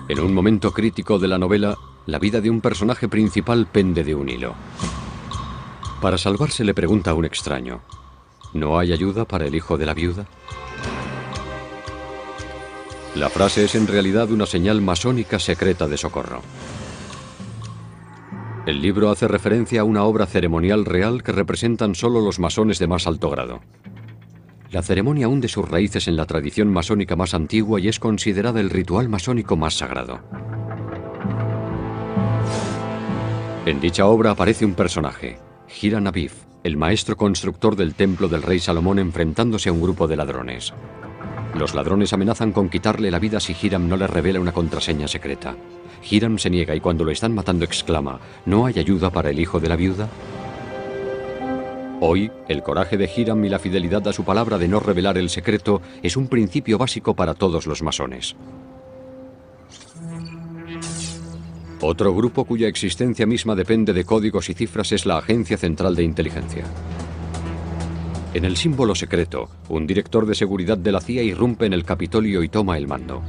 En un momento crítico de la novela, la vida de un personaje principal pende de un hilo. Para salvarse le pregunta a un extraño: ¿no hay ayuda para el hijo de la viuda? La frase es en realidad una señal masónica secreta de socorro. El libro hace referencia a una obra ceremonial real que representan solo los masones de más alto grado. La ceremonia hunde sus raíces en la tradición masónica más antigua y es considerada el ritual masónico más sagrado. En dicha obra aparece un personaje, Hiram Abiff, el maestro constructor del templo del rey Salomón, enfrentándose a un grupo de ladrones. Los ladrones amenazan con quitarle la vida si Hiram no les revela una contraseña secreta. Hiram se niega y cuando lo están matando exclama: ¿no hay ayuda para el hijo de la viuda? Hoy, el coraje de Hiram y la fidelidad a su palabra de no revelar el secreto es un principio básico para todos los masones. Otro grupo cuya existencia misma depende de códigos y cifras es la Agencia Central de Inteligencia. En el símbolo secreto, un director de seguridad de la CIA irrumpe en el Capitolio y toma el mando.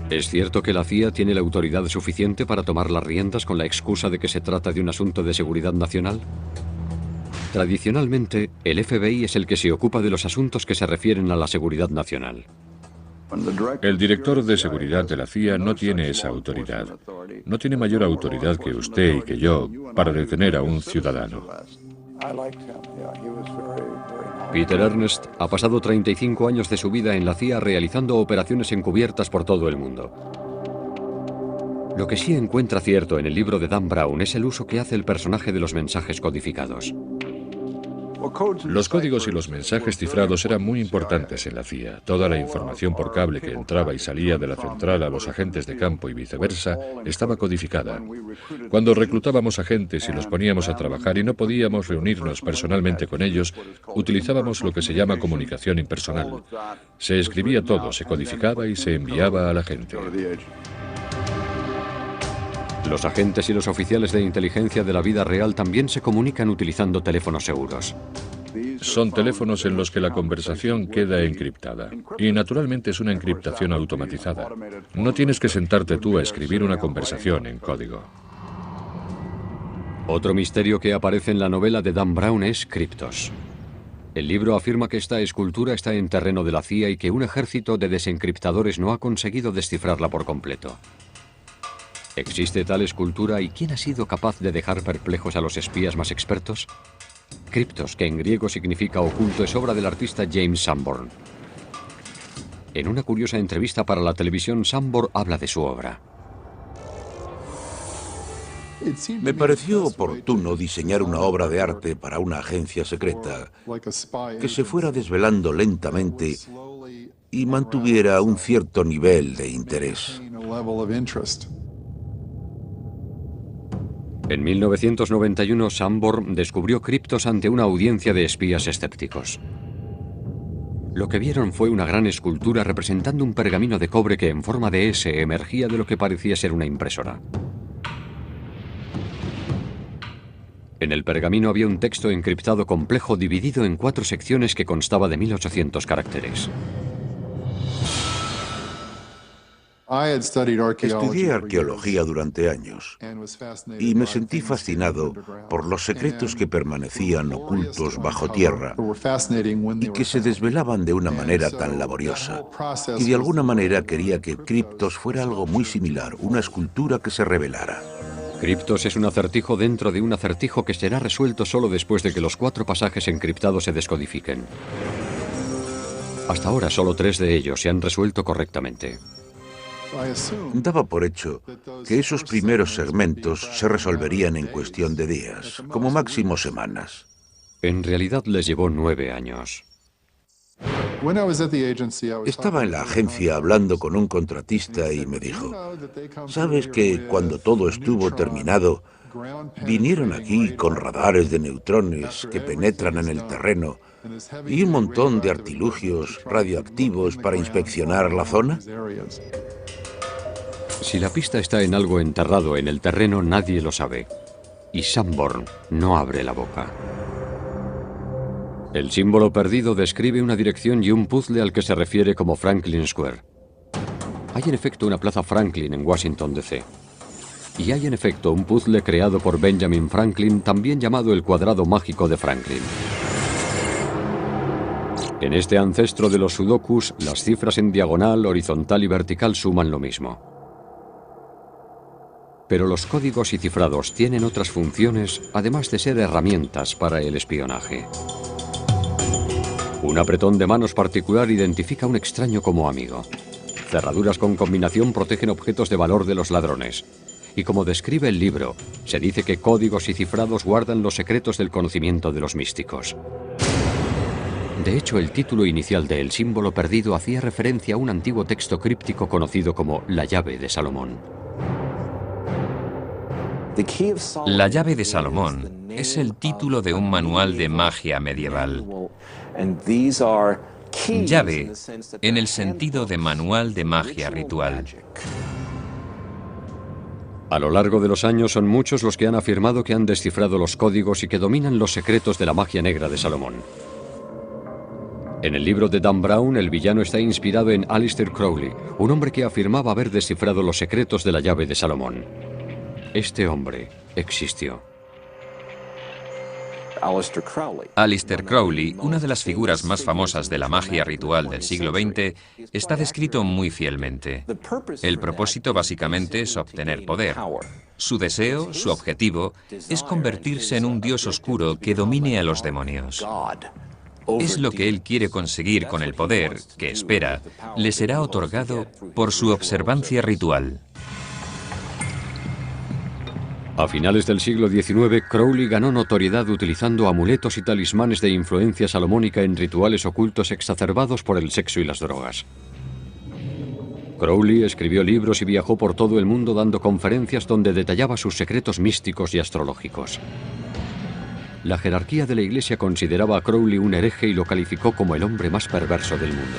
¿Es cierto que la CIA tiene la autoridad suficiente para tomar las riendas con la excusa de que se trata de un asunto de seguridad nacional? Tradicionalmente, el FBI es el que se ocupa de los asuntos que se refieren a la seguridad nacional. El director de seguridad de la CIA no tiene esa autoridad. No tiene mayor autoridad que usted y que yo para detener a un ciudadano. Peter Ernst ha pasado 35 años de su vida en la CIA realizando operaciones encubiertas por todo el mundo. Lo que sí encuentra cierto en el libro de Dan Brown es el uso que hace el personaje de los mensajes codificados. Los códigos y los mensajes cifrados eran muy importantes en la CIA. Toda la información por cable que entraba y salía de la central a los agentes de campo y viceversa estaba codificada. Cuando reclutábamos agentes y los poníamos a trabajar y no podíamos reunirnos personalmente con ellos, utilizábamos lo que se llama comunicación impersonal. Se escribía todo, se codificaba y se enviaba a la gente. Los agentes y los oficiales de inteligencia de la vida real también se comunican utilizando teléfonos seguros. Son teléfonos en los que la conversación queda encriptada. Y naturalmente es una encriptación automatizada. No tienes que sentarte tú a escribir una conversación en código. Otro misterio que aparece en la novela de Dan Brown es Kryptos. El libro afirma que esta escultura está en terreno de la CIA y que un ejército de desencriptadores no ha conseguido descifrarla por completo. ¿Existe tal escultura y quién ha sido capaz de dejar perplejos a los espías más expertos? Kryptos, que en griego significa oculto, es obra del artista James Sanborn. En una curiosa entrevista para la televisión, Sanborn habla de su obra. Me pareció oportuno diseñar una obra de arte para una agencia secreta que se fuera desvelando lentamente y mantuviera un cierto nivel de interés. En 1991, Sanborn descubrió criptos ante una audiencia de espías escépticos. Lo que vieron fue una gran escultura representando un pergamino de cobre que en forma de S emergía de lo que parecía ser una impresora. En el pergamino había un texto encriptado complejo dividido en 4 secciones que constaba de 1800 caracteres. Estudié arqueología durante años y me sentí fascinado por los secretos que permanecían ocultos bajo tierra y que se desvelaban de una manera tan laboriosa. Y de alguna manera quería que Criptos fuera algo muy similar, una escultura que se revelara. Criptos es un acertijo dentro de un acertijo que será resuelto solo después de que los 4 pasajes encriptados se descodifiquen. Hasta ahora solo 3 de ellos se han resuelto correctamente. Daba por hecho que esos primeros segmentos se resolverían en cuestión de días, como máximo semanas. En realidad les llevó 9 años. Estaba en la agencia hablando con un contratista y me dijo, ¿sabes que cuando todo estuvo terminado, vinieron aquí con radares de neutrones que penetran en el terreno y un montón de artilugios radioactivos para inspeccionar la zona? Si la pista está en algo enterrado en el terreno, nadie lo sabe. Y Sanborn no abre la boca. El símbolo perdido describe una dirección y un puzzle al que se refiere como Franklin Square. Hay en efecto una plaza Franklin en Washington, D.C. Y hay en efecto un puzzle creado por Benjamin Franklin, también llamado el cuadrado mágico de Franklin. En este ancestro de los sudokus, las cifras en diagonal, horizontal y vertical suman lo mismo. Pero los códigos y cifrados tienen otras funciones, además de ser herramientas para el espionaje. Un apretón de manos particular identifica a un extraño como amigo. Cerraduras con combinación protegen objetos de valor de los ladrones. Y como describe el libro, se dice que códigos y cifrados guardan los secretos del conocimiento de los místicos. De hecho, el título inicial de El símbolo perdido hacía referencia a un antiguo texto críptico conocido como La llave de Salomón. La llave de Salomón es el título de un manual de magia medieval. Llave en el sentido de manual de magia ritual. A lo largo de los años son muchos los que han afirmado que han descifrado los códigos y que dominan los secretos de la magia negra de Salomón. En el libro de Dan Brown, el villano está inspirado en Aleister Crowley, un hombre que afirmaba haber descifrado los secretos de la llave de Salomón. Este hombre existió. Aleister Crowley, una de las figuras más famosas de la magia ritual del siglo XX, está descrito muy fielmente. El propósito básicamente es obtener poder. Su deseo, su objetivo, es convertirse en un dios oscuro que domine a los demonios. Es lo que él quiere conseguir con el poder que, espera, le será otorgado por su observancia ritual. A finales del siglo XIX, Crowley ganó notoriedad utilizando amuletos y talismanes de influencia salomónica en rituales ocultos exacerbados por el sexo y las drogas. Crowley escribió libros y viajó por todo el mundo dando conferencias donde detallaba sus secretos místicos y astrológicos. La jerarquía de la Iglesia consideraba a Crowley un hereje y lo calificó como el hombre más perverso del mundo.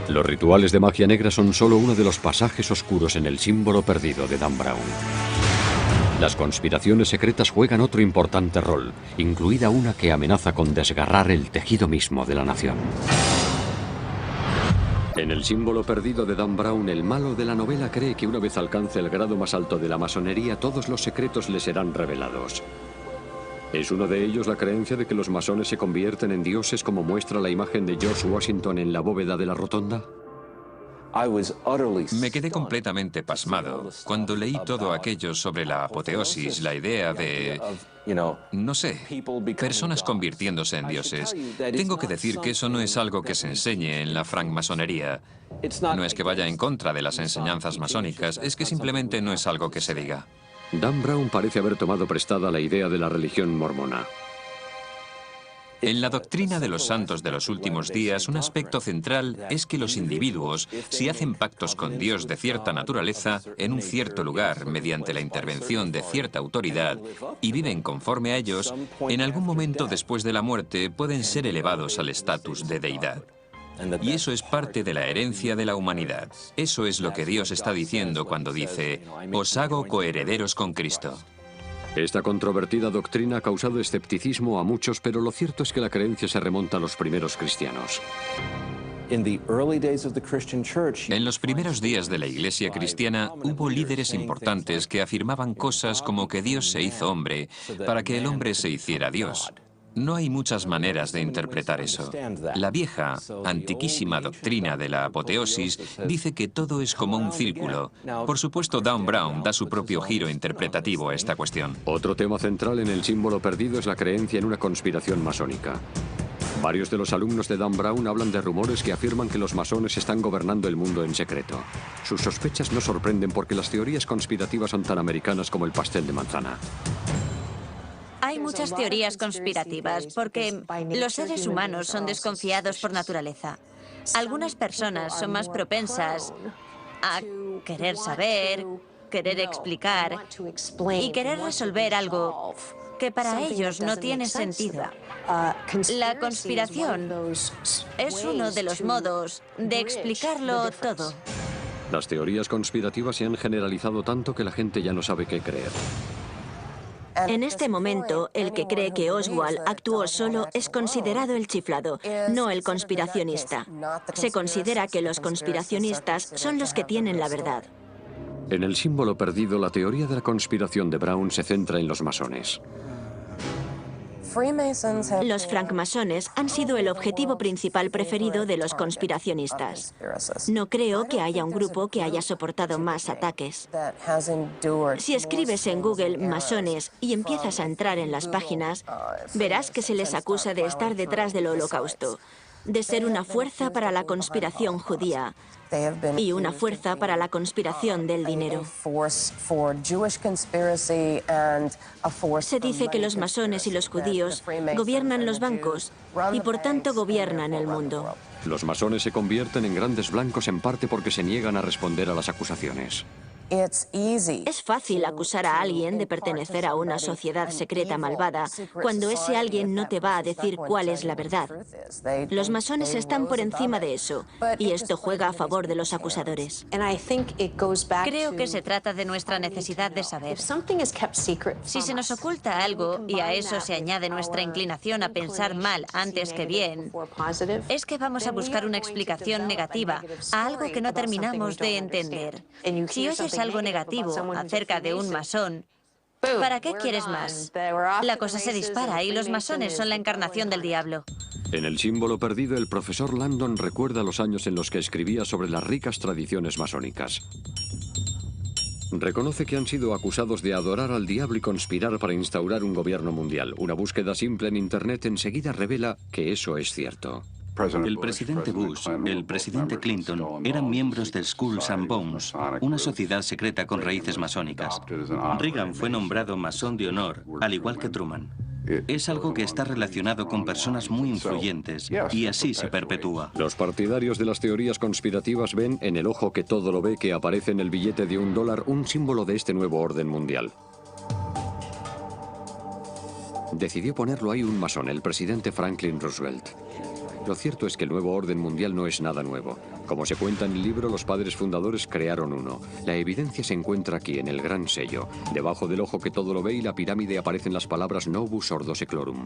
Los rituales de magia negra son solo uno de los pasajes oscuros en el símbolo perdido de Dan Brown. Las conspiraciones secretas juegan otro importante rol, incluida una que amenaza con desgarrar el tejido mismo de la nación. En el símbolo perdido de Dan Brown, el malo de la novela cree que una vez alcance el grado más alto de la masonería, todos los secretos le serán revelados. ¿Es uno de ellos la creencia de que los masones se convierten en dioses como muestra la imagen de George Washington en la bóveda de la rotonda? Me quedé completamente pasmado cuando leí todo aquello sobre la apoteosis, la idea de, no sé, personas convirtiéndose en dioses. Tengo que decir que eso no es algo que se enseñe en la francmasonería. No es que vaya en contra de las enseñanzas masónicas, es que simplemente no es algo que se diga. Dan Brown parece haber tomado prestada la idea de la religión mormona. En la doctrina de los santos de los últimos días, un aspecto central es que los individuos, si hacen pactos con Dios de cierta naturaleza, en un cierto lugar, mediante la intervención de cierta autoridad, y viven conforme a ellos, en algún momento después de la muerte pueden ser elevados al estatus de deidad. Y eso es parte de la herencia de la humanidad. Eso es lo que Dios está diciendo cuando dice, os hago coherederos con Cristo. Esta controvertida doctrina ha causado escepticismo a muchos, pero lo cierto es que la creencia se remonta a los primeros cristianos. En los primeros días de la Iglesia cristiana hubo líderes importantes que afirmaban cosas como que Dios se hizo hombre para que el hombre se hiciera Dios. No hay muchas maneras de interpretar eso. La vieja, antiquísima doctrina de la apoteosis dice que todo es como un círculo. Por supuesto, Dan Brown da su propio giro interpretativo a esta cuestión. Otro tema central en el símbolo perdido es la creencia en una conspiración masónica. Varios de los alumnos de Dan Brown hablan de rumores que afirman que los masones están gobernando el mundo en secreto. Sus sospechas no sorprenden porque las teorías conspirativas son tan americanas como el pastel de manzana. Hay muchas teorías conspirativas porque los seres humanos son desconfiados por naturaleza. Algunas personas son más propensas a querer saber, querer explicar y querer resolver algo que para ellos no tiene sentido. La conspiración es uno de los modos de explicarlo todo. Las teorías conspirativas se han generalizado tanto que la gente ya no sabe qué creer. En este momento, el que cree que Oswald actuó solo es considerado el chiflado, no el conspiracionista. Se considera que los conspiracionistas son los que tienen la verdad. En el símbolo perdido, la teoría de la conspiración de Brown se centra en los masones. Los francmasones han sido el objetivo principal preferido de los conspiracionistas. No creo que haya un grupo que haya soportado más ataques. Si escribes en Google masones y empiezas a entrar en las páginas, verás que se les acusa de estar detrás del Holocausto, de ser una fuerza para la conspiración judía y una fuerza para la conspiración del dinero. Se dice que los masones y los judíos gobiernan los bancos y por tanto gobiernan el mundo. Los masones se convierten en grandes blancos en parte porque se niegan a responder a las acusaciones. Es fácil acusar a alguien de pertenecer a una sociedad secreta malvada cuando ese alguien no te va a decir cuál es la verdad. Los masones están por encima de eso y esto juega a favor de los acusadores. Creo que se trata de nuestra necesidad de saber. Si se nos oculta algo y a eso se añade nuestra inclinación a pensar mal antes que bien, es que vamos a buscar una explicación negativa a algo que no terminamos de entender. Si oyes algo negativo acerca de un masón, ¿para qué quieres más? La cosa se dispara y los masones son la encarnación del diablo. En el símbolo perdido, el profesor Langdon recuerda los años en los que escribía sobre las ricas tradiciones masónicas. Reconoce que han sido acusados de adorar al diablo y conspirar para instaurar un gobierno mundial. Una búsqueda simple en Internet enseguida revela que eso es cierto. El presidente Bush, el presidente Clinton eran miembros del Skulls and Bones, una sociedad secreta con raíces masónicas. Reagan fue nombrado masón de honor, al igual que Truman. Es algo que está relacionado con personas muy influyentes y así se perpetúa. Los partidarios de las teorías conspirativas ven en el ojo que todo lo ve que aparece en el billete de $1 un símbolo de este nuevo orden mundial. Decidió ponerlo ahí un masón, el presidente Franklin Roosevelt. Lo cierto es que el nuevo orden mundial no es nada nuevo. Como se cuenta en el libro, los padres fundadores crearon uno. La evidencia se encuentra aquí, en el gran sello. Debajo del ojo que todo lo ve y la pirámide aparecen las palabras Novus Ordo Seclorum.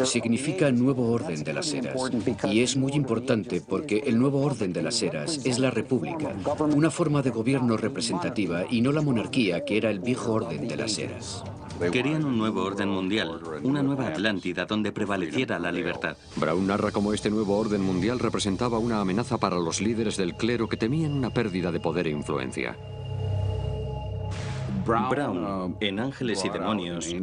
Significa nuevo orden de las eras. Y es muy importante porque el nuevo orden de las eras es la república, una forma de gobierno representativa y no la monarquía que era el viejo orden de las eras. Querían un nuevo orden mundial, una nueva Atlántida donde prevaleciera la libertad. Brown narra cómo este nuevo orden mundial representaba una amenaza para los líderes del clero que temían una pérdida de poder e influencia. Brown, en Ángeles y Demonios,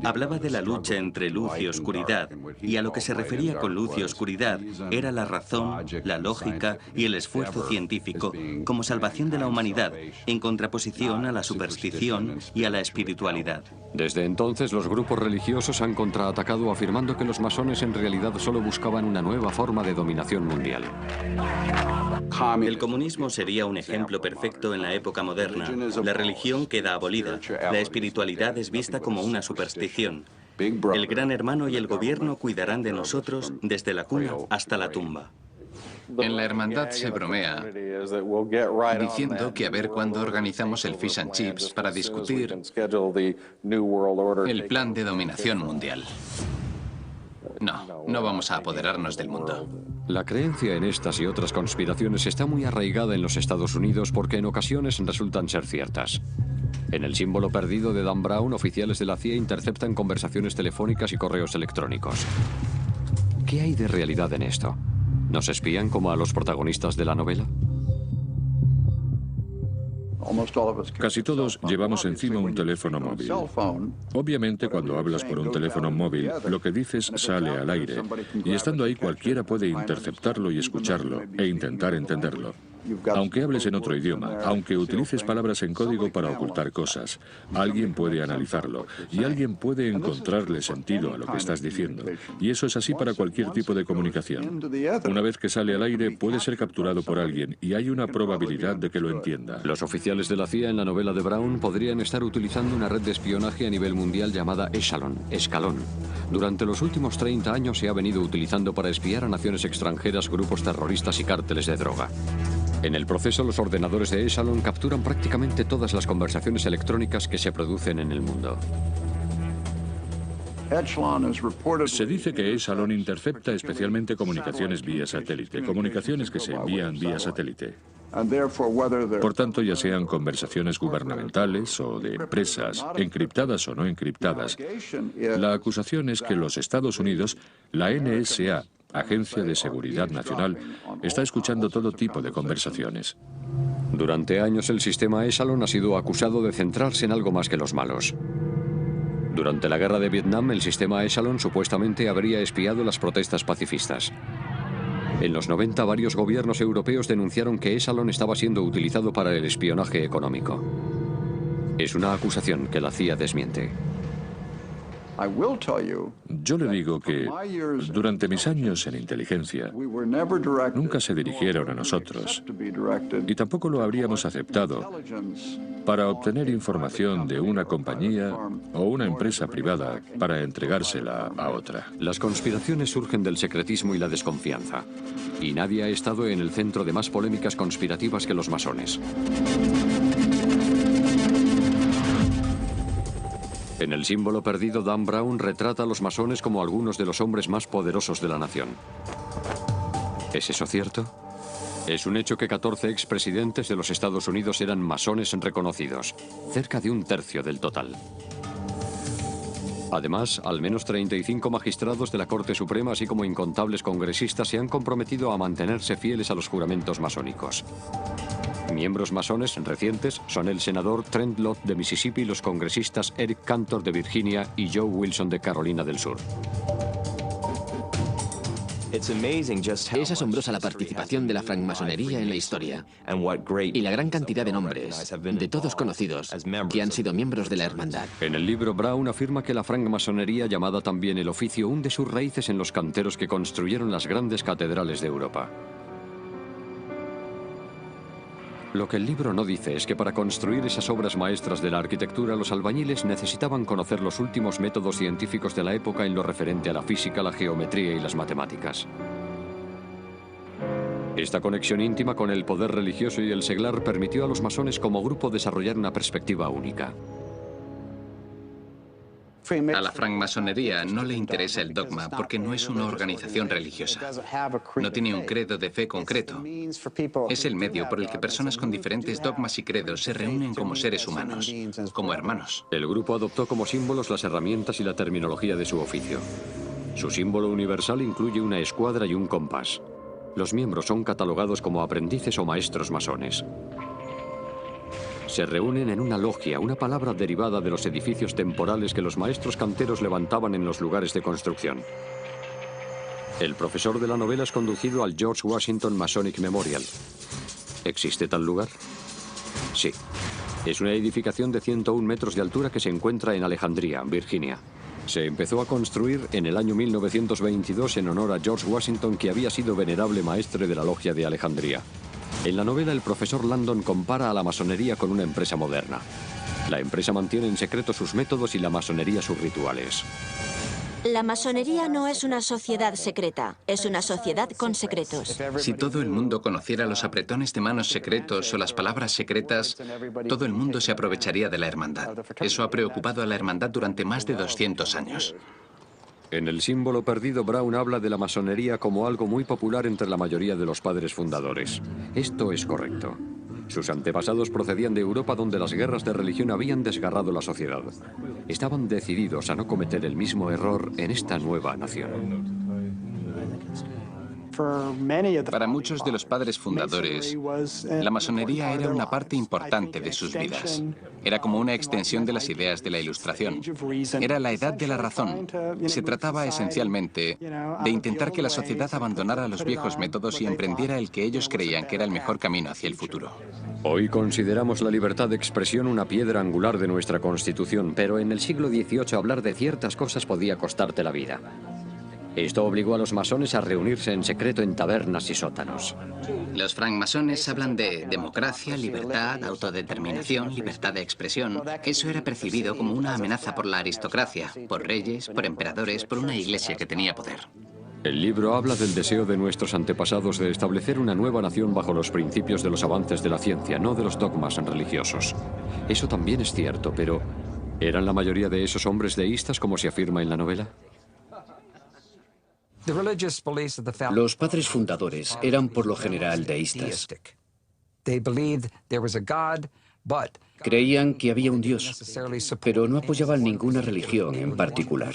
hablaba de la lucha entre luz y oscuridad, y a lo que se refería con luz y oscuridad era la razón, la lógica y el esfuerzo científico como salvación de la humanidad, en contraposición a la superstición y a la espiritualidad. Desde entonces, los grupos religiosos han contraatacado afirmando que los masones en realidad solo buscaban una nueva forma de dominación mundial. El comunismo sería un ejemplo perfecto en la época moderna. La religión queda abolida. La espiritualidad es vista como una superstición. El Gran Hermano y el gobierno cuidarán de nosotros desde la cuna hasta la tumba. En la hermandad se bromea diciendo que a ver cuándo organizamos el Fish and Chips para discutir el plan de dominación mundial. No vamos a apoderarnos del mundo. La creencia en estas y otras conspiraciones está muy arraigada en los Estados Unidos porque en ocasiones resultan ser ciertas. En el símbolo perdido de Dan Brown, oficiales de la CIA interceptan conversaciones telefónicas y correos electrónicos. ¿Qué hay de realidad en esto? ¿Nos espían como a los protagonistas de la novela? Casi todos llevamos encima un teléfono móvil. Obviamente, cuando hablas por un teléfono móvil, lo que dices sale al aire, y estando ahí cualquiera puede interceptarlo y escucharlo, e intentar entenderlo. Aunque hables en otro idioma, aunque utilices palabras en código para ocultar cosas, alguien puede analizarlo, y alguien puede encontrarle sentido a lo que estás diciendo. Y eso es así para cualquier tipo de comunicación. Una vez que sale al aire, puede ser capturado por alguien, y hay una probabilidad de que lo entienda. Los oficiales de la CIA en la novela de Brown podrían estar utilizando una red de espionaje a nivel mundial llamada Escalón. Durante los últimos 30 años se ha venido utilizando para espiar a naciones extranjeras, grupos terroristas y cárteles de droga. En el proceso, los ordenadores de Echelon capturan prácticamente todas las conversaciones electrónicas que se producen en el mundo. Se dice que Echelon intercepta especialmente comunicaciones vía satélite, comunicaciones que se envían vía satélite. Por tanto, ya sean conversaciones gubernamentales o de empresas, encriptadas o no encriptadas, la acusación es que los Estados Unidos, la NSA, Agencia de Seguridad Nacional, está escuchando todo tipo de conversaciones. Durante años el sistema Echelon ha sido acusado de centrarse en algo más que los malos. Durante la guerra de Vietnam, el sistema Echelon supuestamente habría espiado las protestas pacifistas. En los 90, varios gobiernos europeos denunciaron que Echelon estaba siendo utilizado para el espionaje económico. Es una acusación que la CIA desmiente. Yo le digo que durante mis años en inteligencia nunca se dirigieron a nosotros y tampoco lo habríamos aceptado para obtener información de una compañía o una empresa privada para entregársela a otra. Las conspiraciones surgen del secretismo y la desconfianza, y nadie ha estado en el centro de más polémicas conspirativas que los masones. En el símbolo perdido, Dan Brown retrata a los masones como algunos de los hombres más poderosos de la nación. ¿Es eso cierto? Es un hecho que 14 expresidentes de los Estados Unidos eran masones reconocidos, cerca de un tercio del total. Además, al menos 35 magistrados de la Corte Suprema, así como incontables congresistas, se han comprometido a mantenerse fieles a los juramentos masónicos. Miembros masones recientes son el senador Trent Lott de Mississippi, los congresistas Eric Cantor de Virginia y Joe Wilson de Carolina del Sur. Es asombrosa la participación de la francmasonería en la historia y la gran cantidad de nombres, de todos conocidos, que han sido miembros de la hermandad. En el libro, Brown afirma que la francmasonería, llamada también el oficio, hunde sus raíces en los canteros que construyeron las grandes catedrales de Europa. Lo que el libro no dice es que para construir esas obras maestras de la arquitectura, los albañiles necesitaban conocer los últimos métodos científicos de la época en lo referente a la física, la geometría y las matemáticas. Esta conexión íntima con el poder religioso y el seglar permitió a los masones como grupo desarrollar una perspectiva única. A la francmasonería no le interesa el dogma porque no es una organización religiosa. No tiene un credo de fe concreto. Es el medio por el que personas con diferentes dogmas y credos se reúnen como seres humanos, como hermanos. El grupo adoptó como símbolos las herramientas y la terminología de su oficio. Su símbolo universal incluye una escuadra y un compás. Los miembros son catalogados como aprendices o maestros masones. Se reúnen en una logia, una palabra derivada de los edificios temporales que los maestros canteros levantaban en los lugares de construcción. El profesor de la novela es conducido al George Washington Masonic Memorial. ¿Existe tal lugar? Sí. Es una edificación de 101 metros de altura que se encuentra en Alejandría, Virginia. Se empezó a construir en el año 1922 en honor a George Washington, que había sido venerable maestre de la logia de Alejandría. En la novela, el profesor Langdon compara a la masonería con una empresa moderna. La empresa mantiene en secreto sus métodos y la masonería sus rituales. La masonería no es una sociedad secreta, es una sociedad con secretos. Si todo el mundo conociera los apretones de manos secretos o las palabras secretas, todo el mundo se aprovecharía de la hermandad. Eso ha preocupado a la hermandad durante más de 200 años. En El símbolo perdido, Brown habla de la masonería como algo muy popular entre la mayoría de los padres fundadores. Esto es correcto. Sus antepasados procedían de Europa, donde las guerras de religión habían desgarrado la sociedad. Estaban decididos a no cometer el mismo error en esta nueva nación. Para muchos de los padres fundadores, la masonería era una parte importante de sus vidas. Era como una extensión de las ideas de la Ilustración. Era la edad de la razón. Se trataba esencialmente de intentar que la sociedad abandonara los viejos métodos y emprendiera el que ellos creían que era el mejor camino hacia el futuro. Hoy consideramos la libertad de expresión una piedra angular de nuestra Constitución, pero en el siglo XVIII hablar de ciertas cosas podía costarte la vida. Esto obligó a los masones a reunirse en secreto en tabernas y sótanos. Los francmasones hablan de democracia, libertad, autodeterminación, libertad de expresión. Eso era percibido como una amenaza por la aristocracia, por reyes, por emperadores, por una iglesia que tenía poder. El libro habla del deseo de nuestros antepasados de establecer una nueva nación bajo los principios de los avances de la ciencia, no de los dogmas religiosos. Eso también es cierto, pero ¿eran la mayoría de esos hombres deístas, como se afirma en la novela? Los padres fundadores eran por lo general deístas. Creían que había un Dios, pero no apoyaban ninguna religión en particular.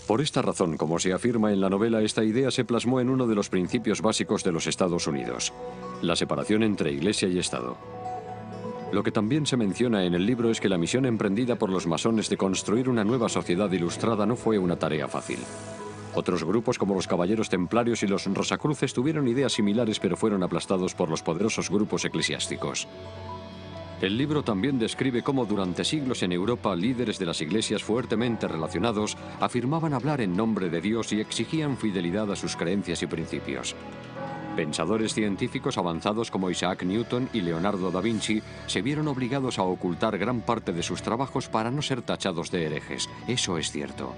Por esta razón, como se afirma en la novela, esta idea se plasmó en uno de los principios básicos de los Estados Unidos: la separación entre Iglesia y Estado. Lo que también se menciona en el libro es que la misión emprendida por los masones de construir una nueva sociedad ilustrada no fue una tarea fácil. Otros grupos, como los Caballeros Templarios y los Rosacruces, tuvieron ideas similares, pero fueron aplastados por los poderosos grupos eclesiásticos. El libro también describe cómo durante siglos en Europa líderes de las iglesias fuertemente relacionados afirmaban hablar en nombre de Dios y exigían fidelidad a sus creencias y principios. Pensadores científicos avanzados como Isaac Newton y Leonardo da Vinci se vieron obligados a ocultar gran parte de sus trabajos para no ser tachados de herejes. Eso es cierto.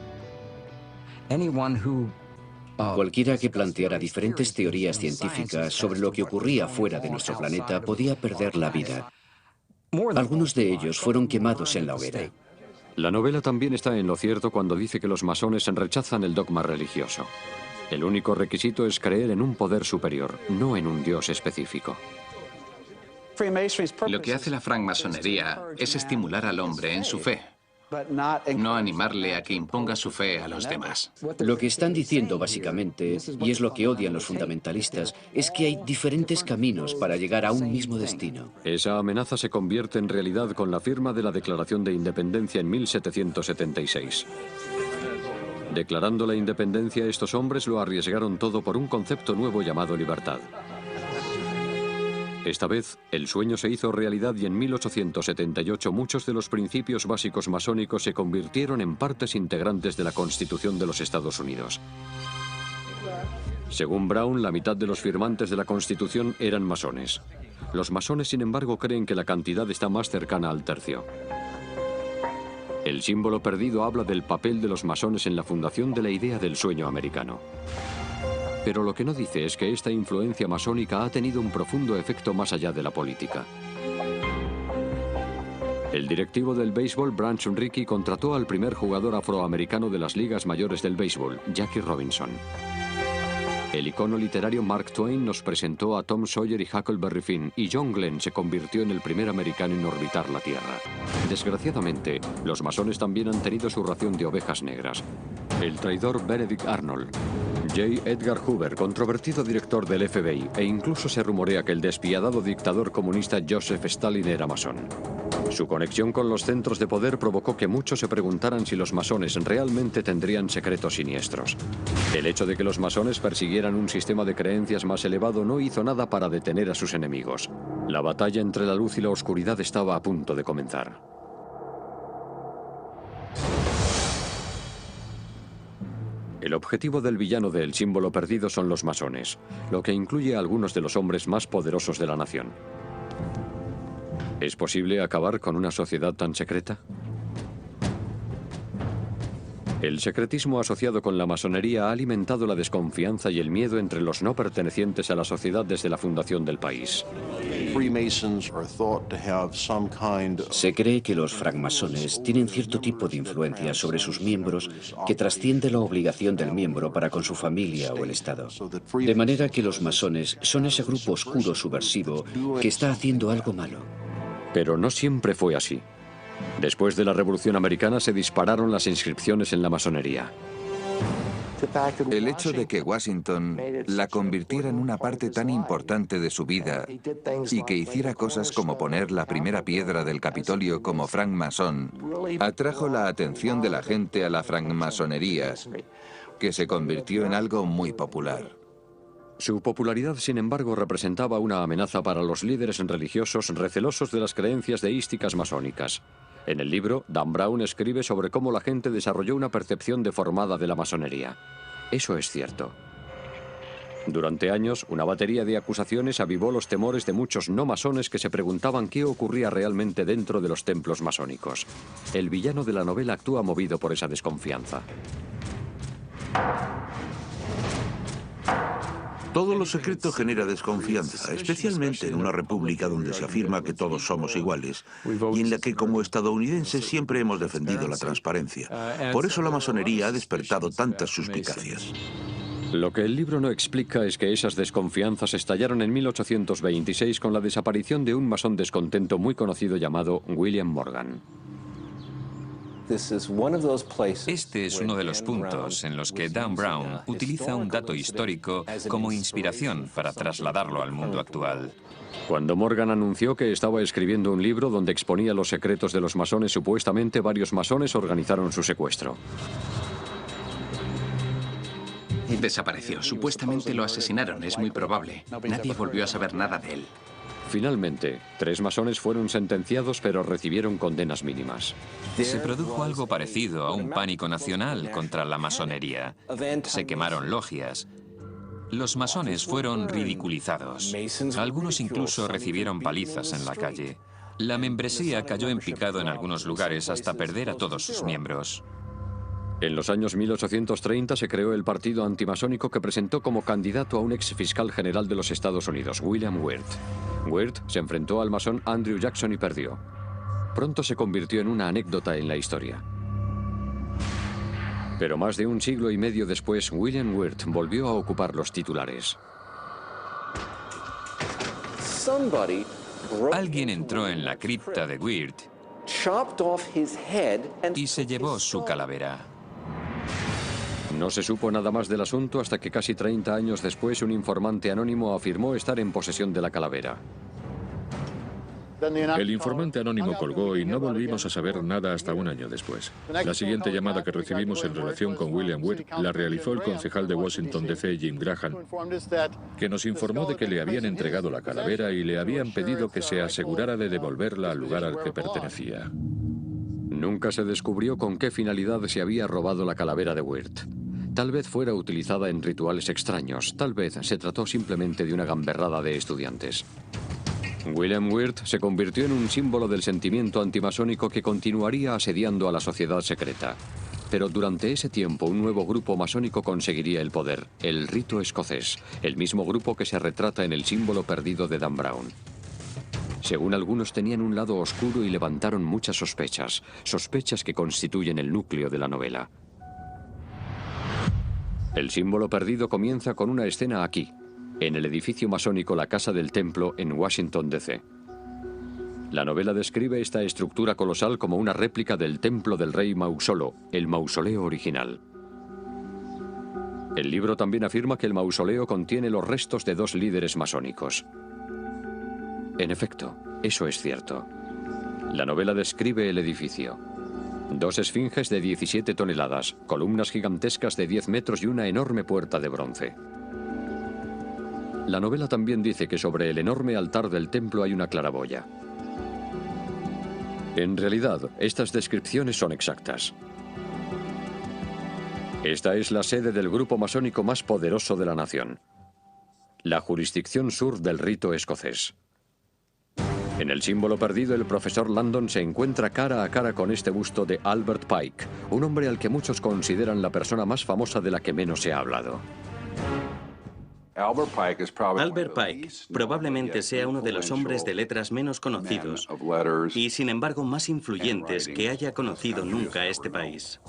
Cualquiera que planteara diferentes teorías científicas sobre lo que ocurría fuera de nuestro planeta podía perder la vida. Algunos de ellos fueron quemados en la hoguera. La novela también está en lo cierto cuando dice que los masones rechazan el dogma religioso. El único requisito es creer en un poder superior, no en un Dios específico. Lo que hace la francmasonería es estimular al hombre en su fe, no animarle a que imponga su fe a los demás. Lo que están diciendo básicamente, y es lo que odian los fundamentalistas, es que hay diferentes caminos para llegar a un mismo destino. Esa amenaza se convierte en realidad con la firma de la Declaración de Independencia en 1776. Declarando la independencia, estos hombres lo arriesgaron todo por un concepto nuevo llamado libertad. Esta vez, el sueño se hizo realidad y en 1878 muchos de los principios básicos masónicos se convirtieron en partes integrantes de la Constitución de los Estados Unidos. Según Brown, la mitad de los firmantes de la Constitución eran masones. Los masones, sin embargo, creen que la cantidad está más cercana al tercio. El símbolo perdido habla del papel de los masones en la fundación de la idea del sueño americano. Pero lo que no dice es que esta influencia masónica ha tenido un profundo efecto más allá de la política. El directivo del béisbol, Branch Rickey, contrató al primer jugador afroamericano de las ligas mayores del béisbol, Jackie Robinson. El icono literario Mark Twain nos presentó a Tom Sawyer y Huckleberry Finn, y John Glenn se convirtió en el primer americano en orbitar la Tierra. Desgraciadamente, los masones también han tenido su ración de ovejas negras. El traidor Benedict Arnold, J. Edgar Hoover, controvertido director del FBI, e incluso se rumorea que el despiadado dictador comunista Joseph Stalin era masón. Su conexión con los centros de poder provocó que muchos se preguntaran si los masones realmente tendrían secretos siniestros. El hecho de que los masones persiguieran un sistema de creencias más elevado no hizo nada para detener a sus enemigos. La batalla entre la luz y la oscuridad estaba a punto de comenzar. El objetivo del villano de El símbolo perdido son los masones, lo que incluye a algunos de los hombres más poderosos de la nación. ¿Es posible acabar con una sociedad tan secreta? El secretismo asociado con la masonería ha alimentado la desconfianza y el miedo entre los no pertenecientes a la sociedad desde la fundación del país. Se cree que los francmasones tienen cierto tipo de influencia sobre sus miembros que trasciende la obligación del miembro para con su familia o el Estado. De manera que los masones son ese grupo oscuro subversivo que está haciendo algo malo. Pero no siempre fue así. Después de la Revolución Americana se dispararon las inscripciones en la masonería. El hecho de que Washington la convirtiera en una parte tan importante de su vida y que hiciera cosas como poner la primera piedra del Capitolio como francmasón atrajo la atención de la gente a la francmasonería, que se convirtió en algo muy popular. Su popularidad, sin embargo, representaba una amenaza para los líderes religiosos recelosos de las creencias deísticas masónicas. En el libro, Dan Brown escribe sobre cómo la gente desarrolló una percepción deformada de la masonería. Eso es cierto. Durante años, una batería de acusaciones avivó los temores de muchos no masones que se preguntaban qué ocurría realmente dentro de los templos masónicos. El villano de la novela actúa movido por esa desconfianza. Todo lo secreto genera desconfianza, especialmente en una república donde se afirma que todos somos iguales y en la que como estadounidenses siempre hemos defendido la transparencia. Por eso la masonería ha despertado tantas suspicacias. Lo que el libro no explica es que esas desconfianzas estallaron en 1826 con la desaparición de un masón descontento muy conocido llamado William Morgan. Este es uno de los puntos en los que Dan Brown utiliza un dato histórico como inspiración para trasladarlo al mundo actual. Cuando Morgan anunció que estaba escribiendo un libro donde exponía los secretos de los masones, supuestamente varios masones organizaron su secuestro. Desapareció. Supuestamente lo asesinaron, es muy probable. Nadie volvió a saber nada de él. Finalmente, 3 masones fueron sentenciados, pero recibieron condenas mínimas. Se produjo algo parecido a un pánico nacional contra la masonería. Se quemaron logias. Los masones fueron ridiculizados. Algunos incluso recibieron palizas en la calle. La membresía cayó en picado en algunos lugares hasta perder a todos sus miembros. En los años 1830 se creó el partido antimasónico que presentó como candidato a un ex fiscal general de los Estados Unidos, William Wirt. Wirt se enfrentó al masón Andrew Jackson y perdió. Pronto se convirtió en una anécdota en la historia. Pero más de un siglo y medio después, William Wirt volvió a ocupar los titulares. Alguien entró en la cripta de Wirt y se llevó su calavera. No se supo nada más del asunto hasta que casi 30 años después un informante anónimo afirmó estar en posesión de la calavera. El informante anónimo colgó y no volvimos a saber nada hasta un año después. La siguiente llamada que recibimos en relación con William Wirt la realizó el concejal de Washington D.C., Jim Graham, que nos informó de que le habían entregado la calavera y le habían pedido que se asegurara de devolverla al lugar al que pertenecía. Nunca se descubrió con qué finalidad se había robado la calavera de Wirt. Tal vez fuera utilizada en rituales extraños, tal vez se trató simplemente de una gamberrada de estudiantes. William Wirt se convirtió en un símbolo del sentimiento antimasónico que continuaría asediando a la sociedad secreta. Pero durante ese tiempo un nuevo grupo masónico conseguiría el poder, el rito escocés, el mismo grupo que se retrata en El símbolo perdido de Dan Brown. Según algunos tenían un lado oscuro y levantaron muchas sospechas, sospechas que constituyen el núcleo de la novela. El símbolo perdido comienza con una escena aquí, en el edificio masónico La Casa del Templo en Washington, D.C. La novela describe esta estructura colosal como una réplica del templo del rey Mausolo, el mausoleo original. El libro también afirma que el mausoleo contiene los restos de 2 líderes masónicos. En efecto, eso es cierto. La novela describe el edificio. 2 esfinges de 17 toneladas, columnas gigantescas de 10 metros y una enorme puerta de bronce. La novela también dice que sobre el enorme altar del templo hay una claraboya. En realidad, estas descripciones son exactas. Esta es la sede del grupo masónico más poderoso de la nación, la jurisdicción sur del rito escocés. En el símbolo perdido, el profesor Langdon se encuentra cara a cara con este busto de Albert Pike, un hombre al que muchos consideran la persona más famosa de la que menos se ha hablado. Albert Pike probablemente sea uno de los hombres de letras menos conocidos y, sin embargo, más influyentes que haya conocido nunca este país.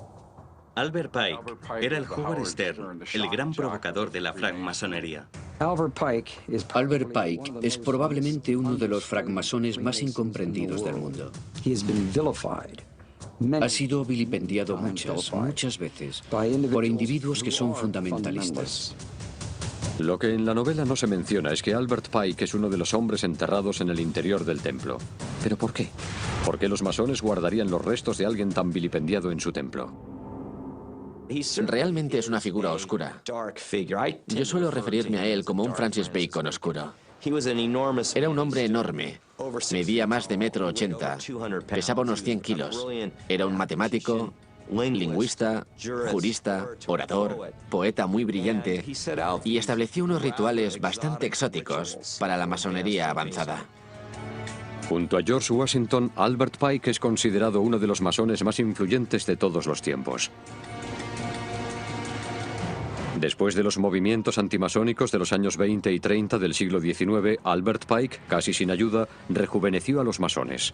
Albert Pike era el Howard Stern, el gran provocador de la francmasonería. Albert Pike es probablemente uno de los francmasones más incomprendidos del mundo. Ha sido vilipendiado muchas veces por individuos que son fundamentalistas. Lo que en la novela no se menciona es que Albert Pike es uno de los hombres enterrados en el interior del templo. ¿Pero por qué? ¿Por qué los masones guardarían los restos de alguien tan vilipendiado en su templo? Realmente es una figura oscura. Yo suelo referirme a él como un Francis Bacon oscuro. Era un hombre enorme. Medía más de 1,80 m. Pesaba unos 100 kilos. Era un matemático, lingüista, jurista, orador, poeta muy brillante, y estableció unos rituales bastante exóticos para la masonería avanzada. Junto a George Washington, Albert Pike es considerado uno de los masones más influyentes de todos los tiempos. Después de los movimientos antimasónicos de los años 20 y 30 del siglo XIX, Albert Pike, casi sin ayuda, rejuveneció a los masones.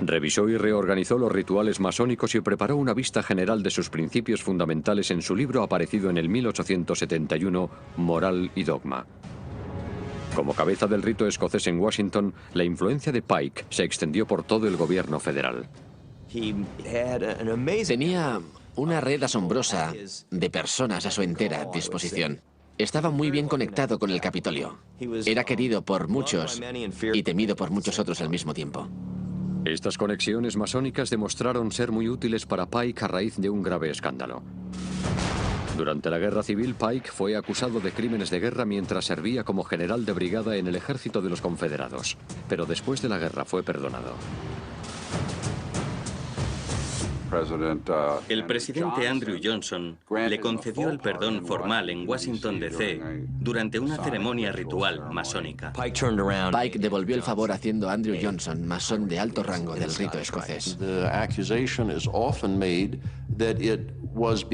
Revisó y reorganizó los rituales masónicos y preparó una vista general de sus principios fundamentales en su libro aparecido en el 1871, Moral y Dogma. Como cabeza del rito escocés en Washington, la influencia de Pike se extendió por todo el gobierno federal. Tenía una red asombrosa de personas a su entera disposición. Estaba muy bien conectado con el Capitolio. Era querido por muchos y temido por muchos otros al mismo tiempo. Estas conexiones masónicas demostraron ser muy útiles para Pike a raíz de un grave escándalo. Durante la Guerra Civil, Pike fue acusado de crímenes de guerra mientras servía como general de brigada en el ejército de los Confederados, pero después de la guerra fue perdonado. El presidente Andrew Johnson le concedió el perdón formal en Washington, D.C. durante una ceremonia ritual masónica. Pike devolvió el favor haciendo a Andrew Johnson masón de alto rango del rito escocés.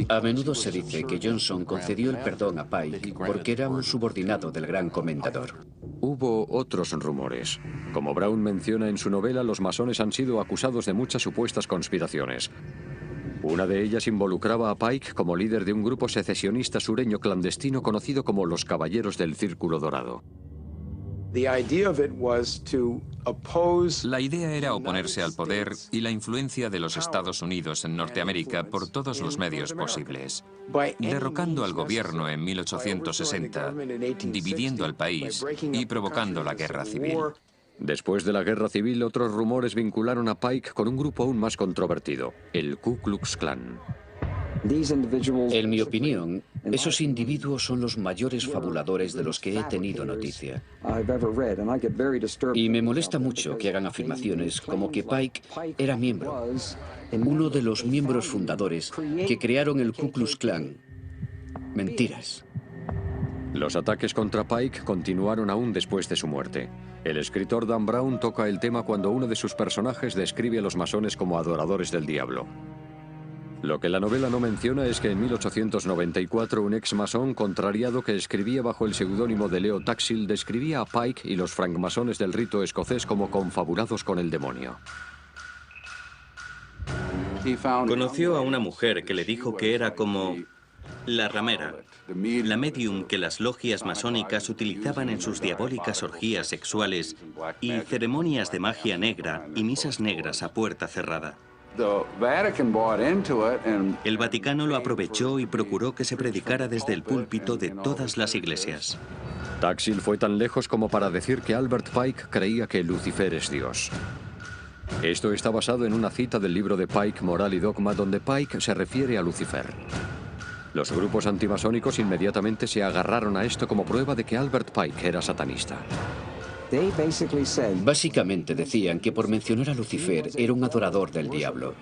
A menudo se dice que Johnson concedió el perdón a Pike porque era un subordinado del gran comendador. Hubo otros rumores. Como Brown menciona en su novela, los masones han sido acusados de muchas supuestas conspiraciones. Una de ellas involucraba a Pike como líder de un grupo secesionista sureño clandestino conocido como los Caballeros del Círculo Dorado. La idea era oponerse al poder y la influencia de los Estados Unidos en Norteamérica por todos los medios posibles, derrocando al gobierno en 1860, dividiendo al país y provocando la guerra civil. Después de la Guerra Civil, otros rumores vincularon a Pike con un grupo aún más controvertido, el Ku Klux Klan. En mi opinión, esos individuos son los mayores fabuladores de los que he tenido noticia. Y me molesta mucho que hagan afirmaciones como que Pike era miembro, uno de los miembros fundadores que crearon el Ku Klux Klan. Mentiras. Los ataques contra Pike continuaron aún después de su muerte. El escritor Dan Brown toca el tema cuando uno de sus personajes describe a los masones como adoradores del diablo. Lo que la novela no menciona es que en 1894 un ex masón contrariado que escribía bajo el seudónimo de Leo Taxil describía a Pike y los francmasones del rito escocés como confabulados con el demonio. Conoció a una mujer que le dijo que era como La ramera, la medium que las logias masónicas utilizaban en sus diabólicas orgías sexuales y ceremonias de magia negra y misas negras a puerta cerrada. El Vaticano lo aprovechó y procuró que se predicara desde el púlpito de todas las iglesias. Taxil fue tan lejos como para decir que Albert Pike creía que Lucifer es Dios. Esto está basado en una cita del libro de Pike, Moral y Dogma, donde Pike se refiere a Lucifer. Los grupos antimasónicos inmediatamente se agarraron a esto como prueba de que Albert Pike era satanista. Básicamente decían que por mencionar a Lucifer era un adorador del diablo.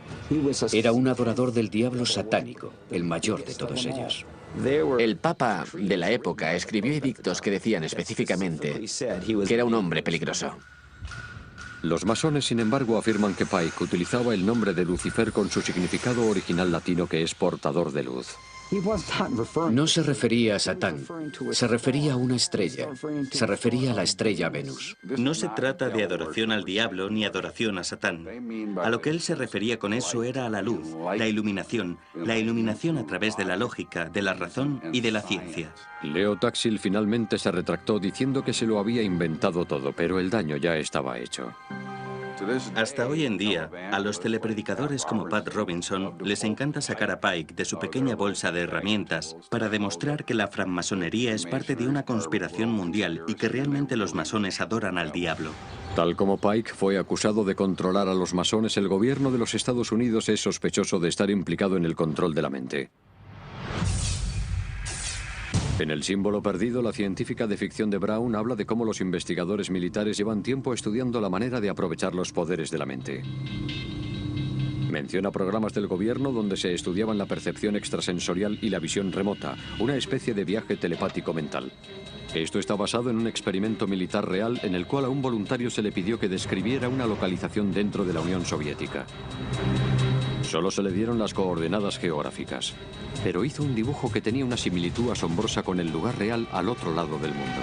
Era un adorador del diablo satánico, el mayor de todos ellos. El Papa de la época escribió edictos que decían específicamente que era un hombre peligroso. Los masones, sin embargo, afirman que Pike utilizaba el nombre de Lucifer con su significado original latino, que es portador de luz. No se refería a Satán, se refería a una estrella, se refería a la estrella Venus. No se trata de adoración al diablo ni adoración a Satán. A lo que él se refería con eso era a la luz, la iluminación a través de la lógica, de la razón y de la ciencia. Leo Taxil finalmente se retractó diciendo que se lo había inventado todo, pero el daño ya estaba hecho. Hasta hoy en día, a los telepredicadores como Pat Robinson les encanta sacar a Pike de su pequeña bolsa de herramientas para demostrar que la francmasonería es parte de una conspiración mundial y que realmente los masones adoran al diablo. Tal como Pike fue acusado de controlar a los masones, el gobierno de los Estados Unidos es sospechoso de estar implicado en el control de la mente. En El símbolo perdido, la científica de ficción de Brown habla de cómo los investigadores militares llevan tiempo estudiando la manera de aprovechar los poderes de la mente. Menciona programas del gobierno donde se estudiaban la percepción extrasensorial y la visión remota, una especie de viaje telepático mental. Esto está basado en un experimento militar real en el cual a un voluntario se le pidió que describiera una localización dentro de la Unión Soviética. Solo se le dieron las coordenadas geográficas, pero hizo un dibujo que tenía una similitud asombrosa con el lugar real al otro lado del mundo.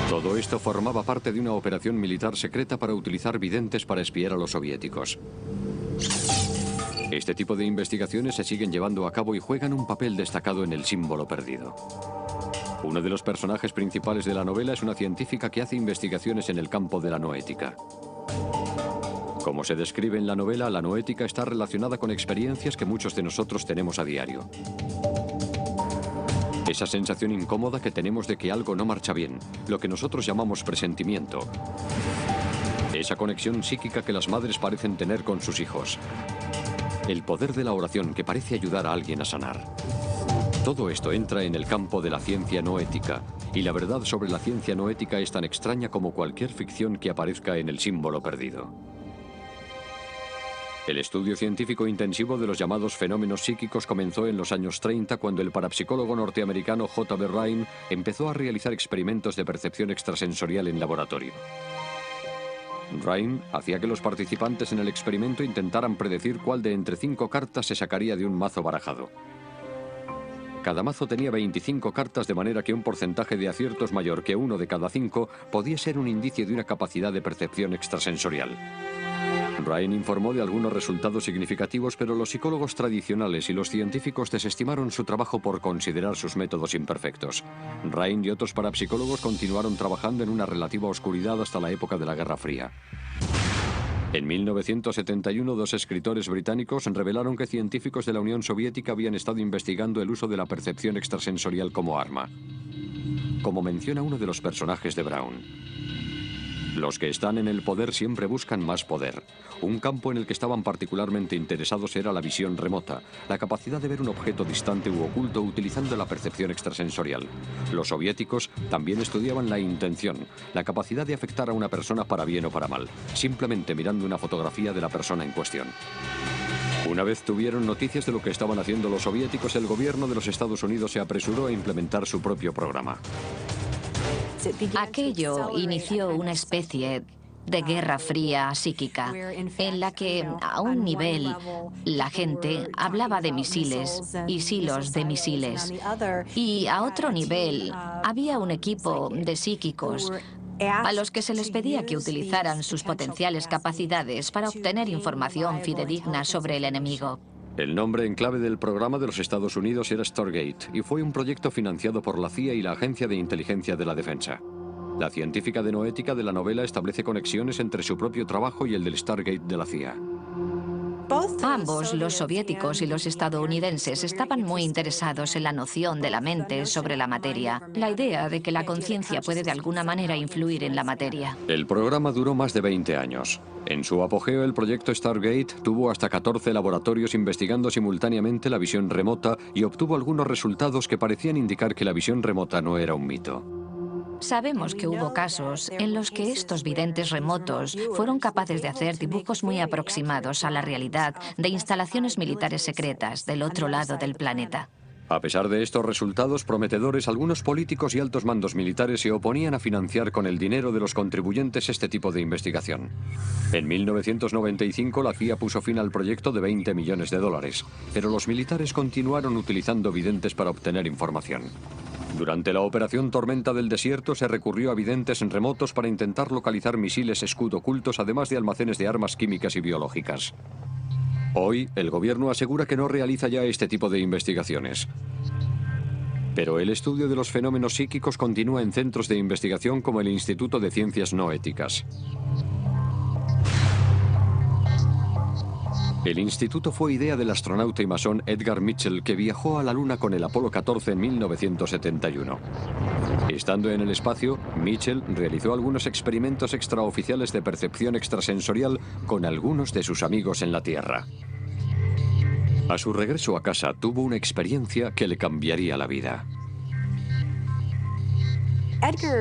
Todo esto formaba parte de una operación militar secreta para utilizar videntes para espiar a los soviéticos. Este tipo de investigaciones se siguen llevando a cabo y juegan un papel destacado en El símbolo perdido. Uno de los personajes principales de la novela es una científica que hace investigaciones en el campo de la noética. Como se describe en la novela, la noética está relacionada con experiencias que muchos de nosotros tenemos a diario. Esa sensación incómoda que tenemos de que algo no marcha bien, lo que nosotros llamamos presentimiento. Esa conexión psíquica que las madres parecen tener con sus hijos. El poder de la oración que parece ayudar a alguien a sanar. Todo esto entra en el campo de la ciencia noética, y la verdad sobre la ciencia noética es tan extraña como cualquier ficción que aparezca en El símbolo perdido. El estudio científico intensivo de los llamados fenómenos psíquicos comenzó en los años 30 cuando el parapsicólogo norteamericano J.B. Rhine empezó a realizar experimentos de percepción extrasensorial en laboratorio. Rhine hacía que los participantes en el experimento intentaran predecir cuál de entre 5 cartas se sacaría de un mazo barajado. Cada mazo tenía 25 cartas, de manera que un porcentaje de aciertos mayor que 1 de cada 5 podía ser un indicio de una capacidad de percepción extrasensorial. Rhine informó de algunos resultados significativos, pero los psicólogos tradicionales y los científicos desestimaron su trabajo por considerar sus métodos imperfectos. Rhine y otros parapsicólogos continuaron trabajando en una relativa oscuridad hasta la época de la Guerra Fría. En 1971, 2 escritores británicos revelaron que científicos de la Unión Soviética habían estado investigando el uso de la percepción extrasensorial como arma. Como menciona uno de los personajes de Brown, los que están en el poder siempre buscan más poder. Un campo en el que estaban particularmente interesados era la visión remota, la capacidad de ver un objeto distante u oculto utilizando la percepción extrasensorial. Los soviéticos también estudiaban la intención, la capacidad de afectar a una persona para bien o para mal, simplemente mirando una fotografía de la persona en cuestión. Una vez tuvieron noticias de lo que estaban haciendo los soviéticos, el gobierno de los Estados Unidos se apresuró a implementar su propio programa. Aquello inició una especie de guerra fría psíquica, en la que a un nivel la gente hablaba de misiles y silos de misiles, y a otro nivel había un equipo de psíquicos a los que se les pedía que utilizaran sus potenciales capacidades para obtener información fidedigna sobre el enemigo. El nombre en clave del programa de los Estados Unidos era Stargate y fue un proyecto financiado por la CIA y la Agencia de Inteligencia de la Defensa. La científica de noética de la novela establece conexiones entre su propio trabajo y el del Stargate de la CIA. Ambos, los soviéticos y los estadounidenses, estaban muy interesados en la noción de la mente sobre la materia, la idea de que la conciencia puede de alguna manera influir en la materia. El programa duró más de 20 años. En su apogeo, el proyecto Stargate tuvo hasta 14 laboratorios investigando simultáneamente la visión remota y obtuvo algunos resultados que parecían indicar que la visión remota no era un mito. Sabemos que hubo casos en los que estos videntes remotos fueron capaces de hacer dibujos muy aproximados a la realidad de instalaciones militares secretas del otro lado del planeta. A pesar de estos resultados prometedores, algunos políticos y altos mandos militares se oponían a financiar con el dinero de los contribuyentes este tipo de investigación. En 1995 la CIA puso fin al proyecto de 20 millones de dólares, pero los militares continuaron utilizando videntes para obtener información. Durante la operación Tormenta del Desierto se recurrió a videntes remotos para intentar localizar misiles Scud ocultos, además de almacenes de armas químicas y biológicas. Hoy, el gobierno asegura que no realiza ya este tipo de investigaciones. Pero el estudio de los fenómenos psíquicos continúa en centros de investigación como el Instituto de Ciencias No Éticas. El instituto fue idea del astronauta y masón Edgar Mitchell, que viajó a la Luna con el Apolo 14 en 1971. Estando en el espacio, Mitchell realizó algunos experimentos extraoficiales de percepción extrasensorial con algunos de sus amigos en la Tierra. A su regreso a casa, tuvo una experiencia que le cambiaría la vida.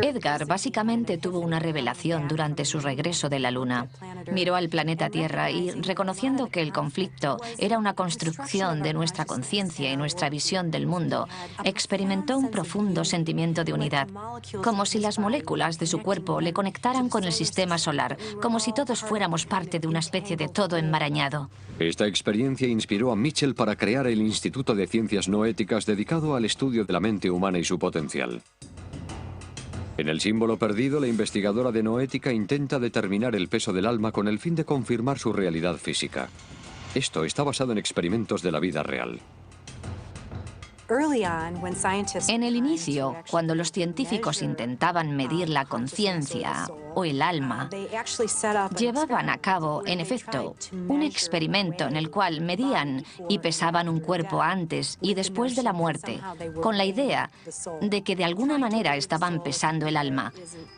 Edgar básicamente tuvo una revelación durante su regreso de la Luna. Miró al planeta Tierra y, reconociendo que el conflicto era una construcción de nuestra conciencia y nuestra visión del mundo, experimentó un profundo sentimiento de unidad, como si las moléculas de su cuerpo le conectaran con el sistema solar, como si todos fuéramos parte de una especie de todo enmarañado. Esta experiencia inspiró a Mitchell para crear el Instituto de Ciencias No Éticas dedicado al estudio de la mente humana y su potencial. En el símbolo perdido, la investigadora de noética intenta determinar el peso del alma con el fin de confirmar su realidad física. Esto está basado en experimentos de la vida real. En el inicio, cuando los científicos intentaban medir la conciencia o el alma, llevaban a cabo, en efecto, un experimento en el cual medían y pesaban un cuerpo antes y después de la muerte, con la idea de que de alguna manera estaban pesando el alma.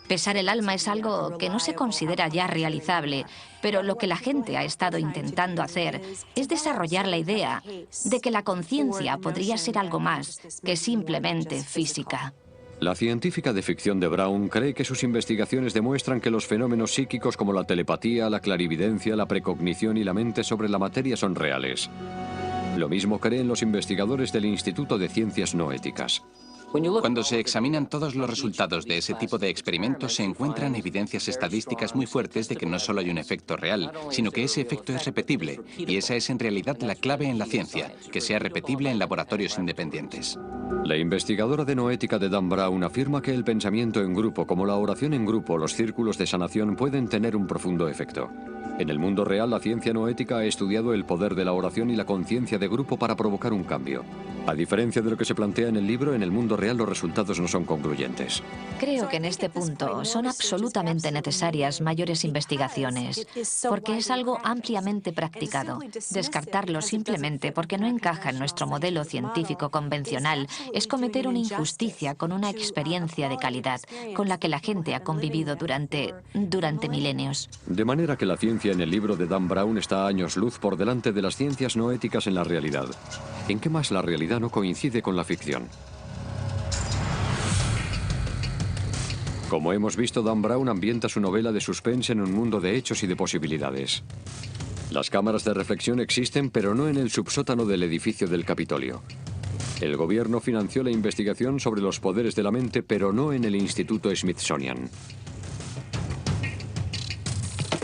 Pesar el alma es algo que no se considera ya realizable, pero lo que la gente ha estado intentando hacer es desarrollar la idea de que la conciencia podría ser algo más que simplemente física. La científica de ficción de Brown cree que sus investigaciones demuestran que los fenómenos psíquicos como la telepatía, la clarividencia, la precognición y la mente sobre la materia son reales. Lo mismo creen los investigadores del Instituto de Ciencias No Éticas. Cuando se examinan todos los resultados de ese tipo de experimentos, se encuentran evidencias estadísticas muy fuertes de que no solo hay un efecto real, sino que ese efecto es repetible. Y esa es en realidad la clave en la ciencia, que sea repetible en laboratorios independientes. La investigadora de noética de Dan Brown afirma que el pensamiento en grupo, como la oración en grupo, los círculos de sanación, pueden tener un profundo efecto. En el mundo real, la ciencia noética ha estudiado el poder de la oración y la conciencia de grupo para provocar un cambio. A diferencia de lo que se plantea en el libro, en el mundo real los resultados no son concluyentes. Creo que en este punto son absolutamente necesarias mayores investigaciones, porque es algo ampliamente practicado. Descartarlo simplemente porque no encaja en nuestro modelo científico convencional es cometer una injusticia con una experiencia de calidad con la que la gente ha convivido durante milenios. De manera que la ciencia en el libro de Dan Brown está a años luz por delante de las ciencias no éticas en la realidad. ¿En qué más la realidad no coincide con la ficción? Como hemos visto, Dan Brown ambienta su novela de suspense en un mundo de hechos y de posibilidades. Las cámaras de reflexión existen, pero no en el subsótano del edificio del Capitolio. El gobierno financió la investigación sobre los poderes de la mente, pero no en el Instituto Smithsonian.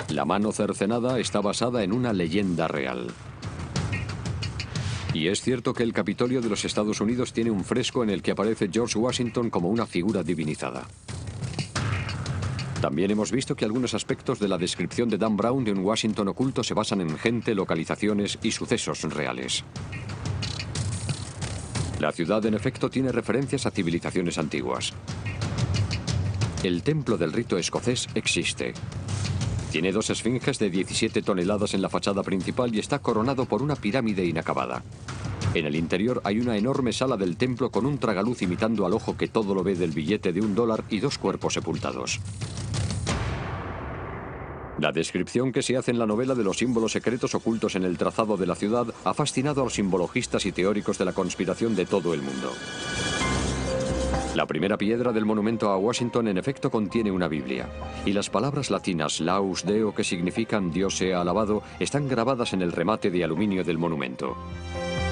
La mano cercenada está basada en una leyenda real. Y es cierto que el Capitolio de los Estados Unidos tiene un fresco en el que aparece George Washington como una figura divinizada. También hemos visto que algunos aspectos de la descripción de Dan Brown de un Washington oculto se basan en gente, localizaciones y sucesos reales. La ciudad, en efecto, tiene referencias a civilizaciones antiguas. El templo del rito escocés existe. Tiene 2 esfinges de 17 toneladas en la fachada principal y está coronado por una pirámide inacabada. En el interior hay una enorme sala del templo con un tragaluz imitando al ojo que todo lo ve del billete de $1 y 2 cuerpos sepultados. La descripción que se hace en la novela de los símbolos secretos ocultos en el trazado de la ciudad ha fascinado a los simbologistas y teóricos de la conspiración de todo el mundo. La primera piedra del monumento a Washington en efecto contiene una Biblia, y las palabras latinas Laus Deo, que significan Dios sea alabado, están grabadas en el remate de aluminio del monumento.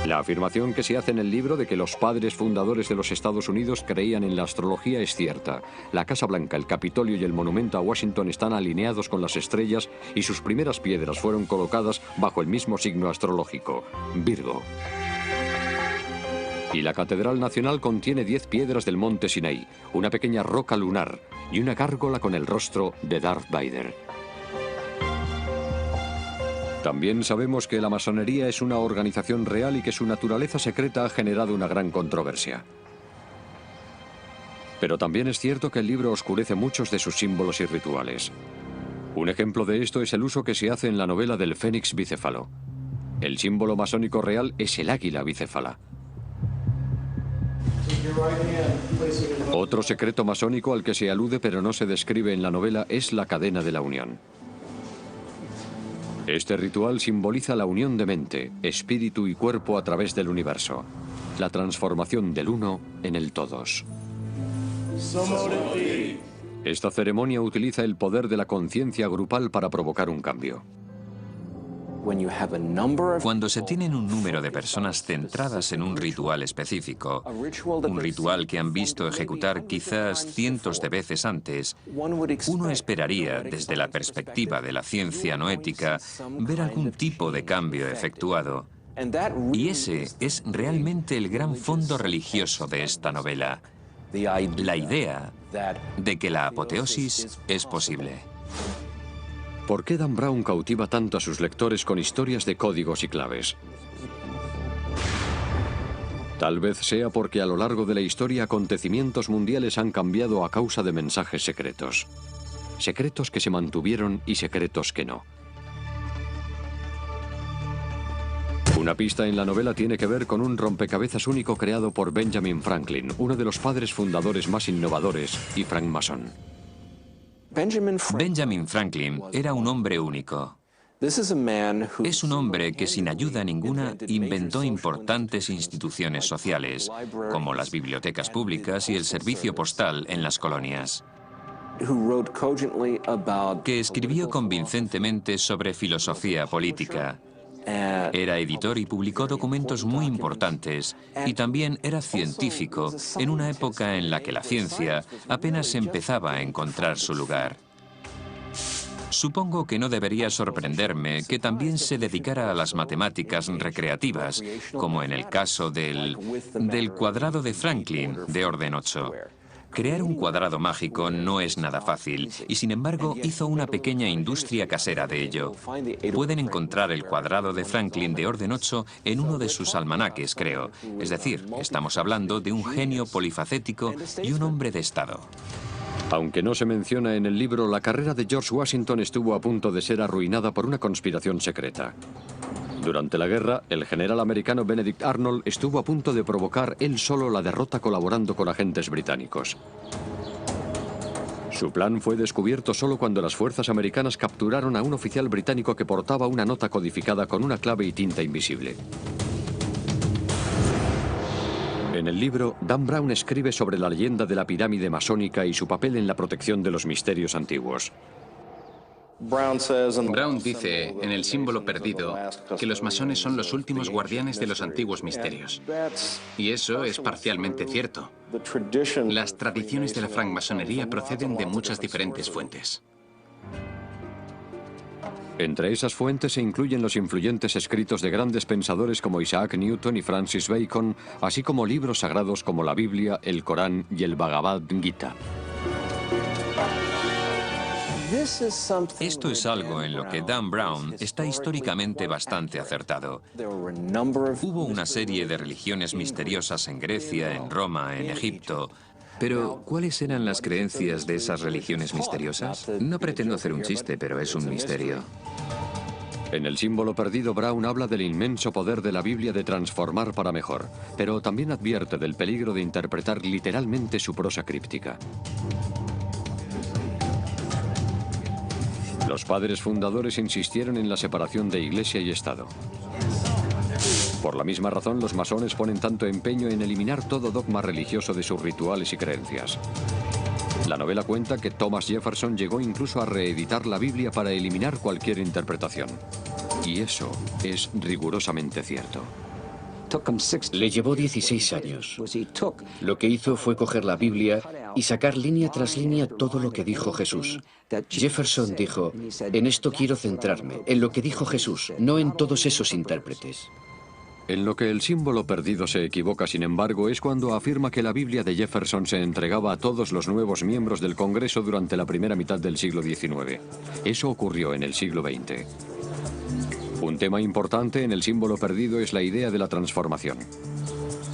La afirmación que se hace en el libro de que los padres fundadores de los Estados Unidos creían en la astrología es cierta. La Casa Blanca, el Capitolio y el monumento a Washington están alineados con las estrellas y sus primeras piedras fueron colocadas bajo el mismo signo astrológico, Virgo. Y la Catedral Nacional contiene 10 piedras del monte Sinaí, una pequeña roca lunar y una gárgola con el rostro de Darth Vader. También sabemos que la masonería es una organización real y que su naturaleza secreta ha generado una gran controversia. Pero también es cierto que el libro oscurece muchos de sus símbolos y rituales. Un ejemplo de esto es el uso que se hace en la novela del Fénix bicéfalo. El símbolo masónico real es el águila bicéfala. Otro secreto masónico al que se alude pero no se describe en la novela es la cadena de la unión. Este ritual simboliza la unión de mente, espíritu y cuerpo a través del universo, la transformación del uno en el todos. Esta ceremonia utiliza el poder de la conciencia grupal para provocar un cambio. Cuando se tienen un número de personas centradas en un ritual específico, un ritual que han visto ejecutar quizás cientos de veces antes, uno esperaría, desde la perspectiva de la ciencia noética, ver algún tipo de cambio efectuado. Y ese es realmente el gran fondo religioso de esta novela, la idea de que la apoteosis es posible. ¿Por qué Dan Brown cautiva tanto a sus lectores con historias de códigos y claves? Tal vez sea porque a lo largo de la historia acontecimientos mundiales han cambiado a causa de mensajes secretos. Secretos que se mantuvieron y secretos que no. Una pista en la novela tiene que ver con un rompecabezas único creado por Benjamin Franklin, uno de los padres fundadores más innovadores y francmasón. Benjamin Franklin era un hombre único. Es un hombre que sin ayuda ninguna inventó importantes instituciones sociales, como las bibliotecas públicas y el servicio postal en las colonias. Que escribió convincentemente sobre filosofía política. Era editor y publicó documentos muy importantes, y también era científico en una época en la que la ciencia apenas empezaba a encontrar su lugar. Supongo que no debería sorprenderme que también se dedicara a las matemáticas recreativas, como en el caso del cuadrado de Franklin de orden 8. Crear un cuadrado mágico no es nada fácil, y sin embargo hizo una pequeña industria casera de ello. Pueden encontrar el cuadrado de Franklin de orden 8 en uno de sus almanaques, creo. Es decir, estamos hablando de un genio polifacético y un hombre de Estado. Aunque no se menciona en el libro, la carrera de George Washington estuvo a punto de ser arruinada por una conspiración secreta. Durante la guerra, el general americano Benedict Arnold estuvo a punto de provocar él solo la derrota colaborando con agentes británicos. Su plan fue descubierto solo cuando las fuerzas americanas capturaron a un oficial británico que portaba una nota codificada con una clave y tinta invisible. En el libro, Dan Brown escribe sobre la leyenda de la pirámide masónica y su papel en la protección de los misterios antiguos. Brown dice en El símbolo perdido que los masones son los últimos guardianes de los antiguos misterios. Y eso es parcialmente cierto. Las tradiciones de la francmasonería proceden de muchas diferentes fuentes. Entre esas fuentes se incluyen los influyentes escritos de grandes pensadores como Isaac Newton y Francis Bacon, así como libros sagrados como la Biblia, el Corán y el Bhagavad Gita. Esto es algo en lo que Dan Brown está históricamente bastante acertado. Hubo una serie de religiones misteriosas en Grecia, en Roma, en Egipto. Pero, ¿cuáles eran las creencias de esas religiones misteriosas? No pretendo hacer un chiste, pero es un misterio. En El símbolo perdido, Brown habla del inmenso poder de la Biblia de transformar para mejor, pero también advierte del peligro de interpretar literalmente su prosa críptica. Los padres fundadores insistieron en la separación de Iglesia y Estado. Por la misma razón, los masones ponen tanto empeño en eliminar todo dogma religioso de sus rituales y creencias. La novela cuenta que Thomas Jefferson llegó incluso a reeditar la Biblia para eliminar cualquier interpretación. Y eso es rigurosamente cierto. Le llevó 16 años. Lo que hizo fue coger la Biblia y sacar línea tras línea todo lo que dijo Jesús. Jefferson dijo, en esto quiero centrarme, en lo que dijo Jesús, no en todos esos intérpretes. En lo que El símbolo perdido se equivoca, sin embargo, es cuando afirma que la Biblia de Jefferson se entregaba a todos los nuevos miembros del Congreso durante la primera mitad del siglo XIX. Eso ocurrió en el siglo XX. Un tema importante en El símbolo perdido es la idea de la transformación.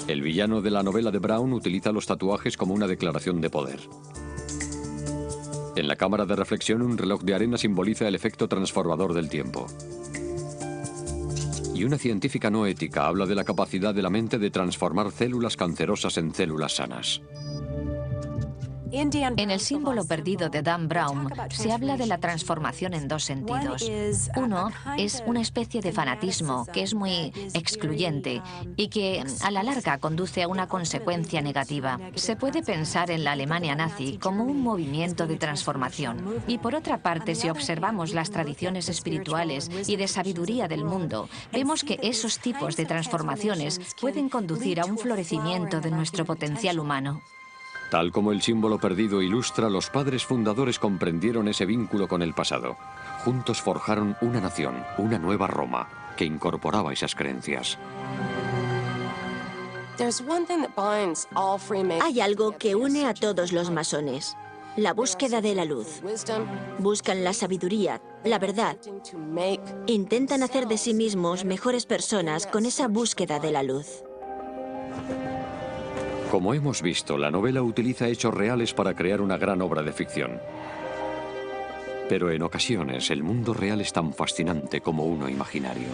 El villano de la novela de Brown utiliza los tatuajes como una declaración de poder. En la cámara de reflexión, un reloj de arena simboliza el efecto transformador del tiempo. Y una científica no ética habla de la capacidad de la mente de transformar células cancerosas en células sanas. En El símbolo perdido de Dan Brown se habla de la transformación en dos sentidos. Uno es una especie de fanatismo que es muy excluyente y que a la larga conduce a una consecuencia negativa. Se puede pensar en la Alemania nazi como un movimiento de transformación. Y por otra parte, si observamos las tradiciones espirituales y de sabiduría del mundo, vemos que esos tipos de transformaciones pueden conducir a un florecimiento de nuestro potencial humano. Tal como El símbolo perdido ilustra, los padres fundadores comprendieron ese vínculo con el pasado. Juntos forjaron una nación, una nueva Roma, que incorporaba esas creencias. Hay algo que une a todos los masones: la búsqueda de la luz. Buscan la sabiduría, la verdad. Intentan hacer de sí mismos mejores personas con esa búsqueda de la luz. Como hemos visto, la novela utiliza hechos reales para crear una gran obra de ficción. Pero en ocasiones el mundo real es tan fascinante como uno imaginario.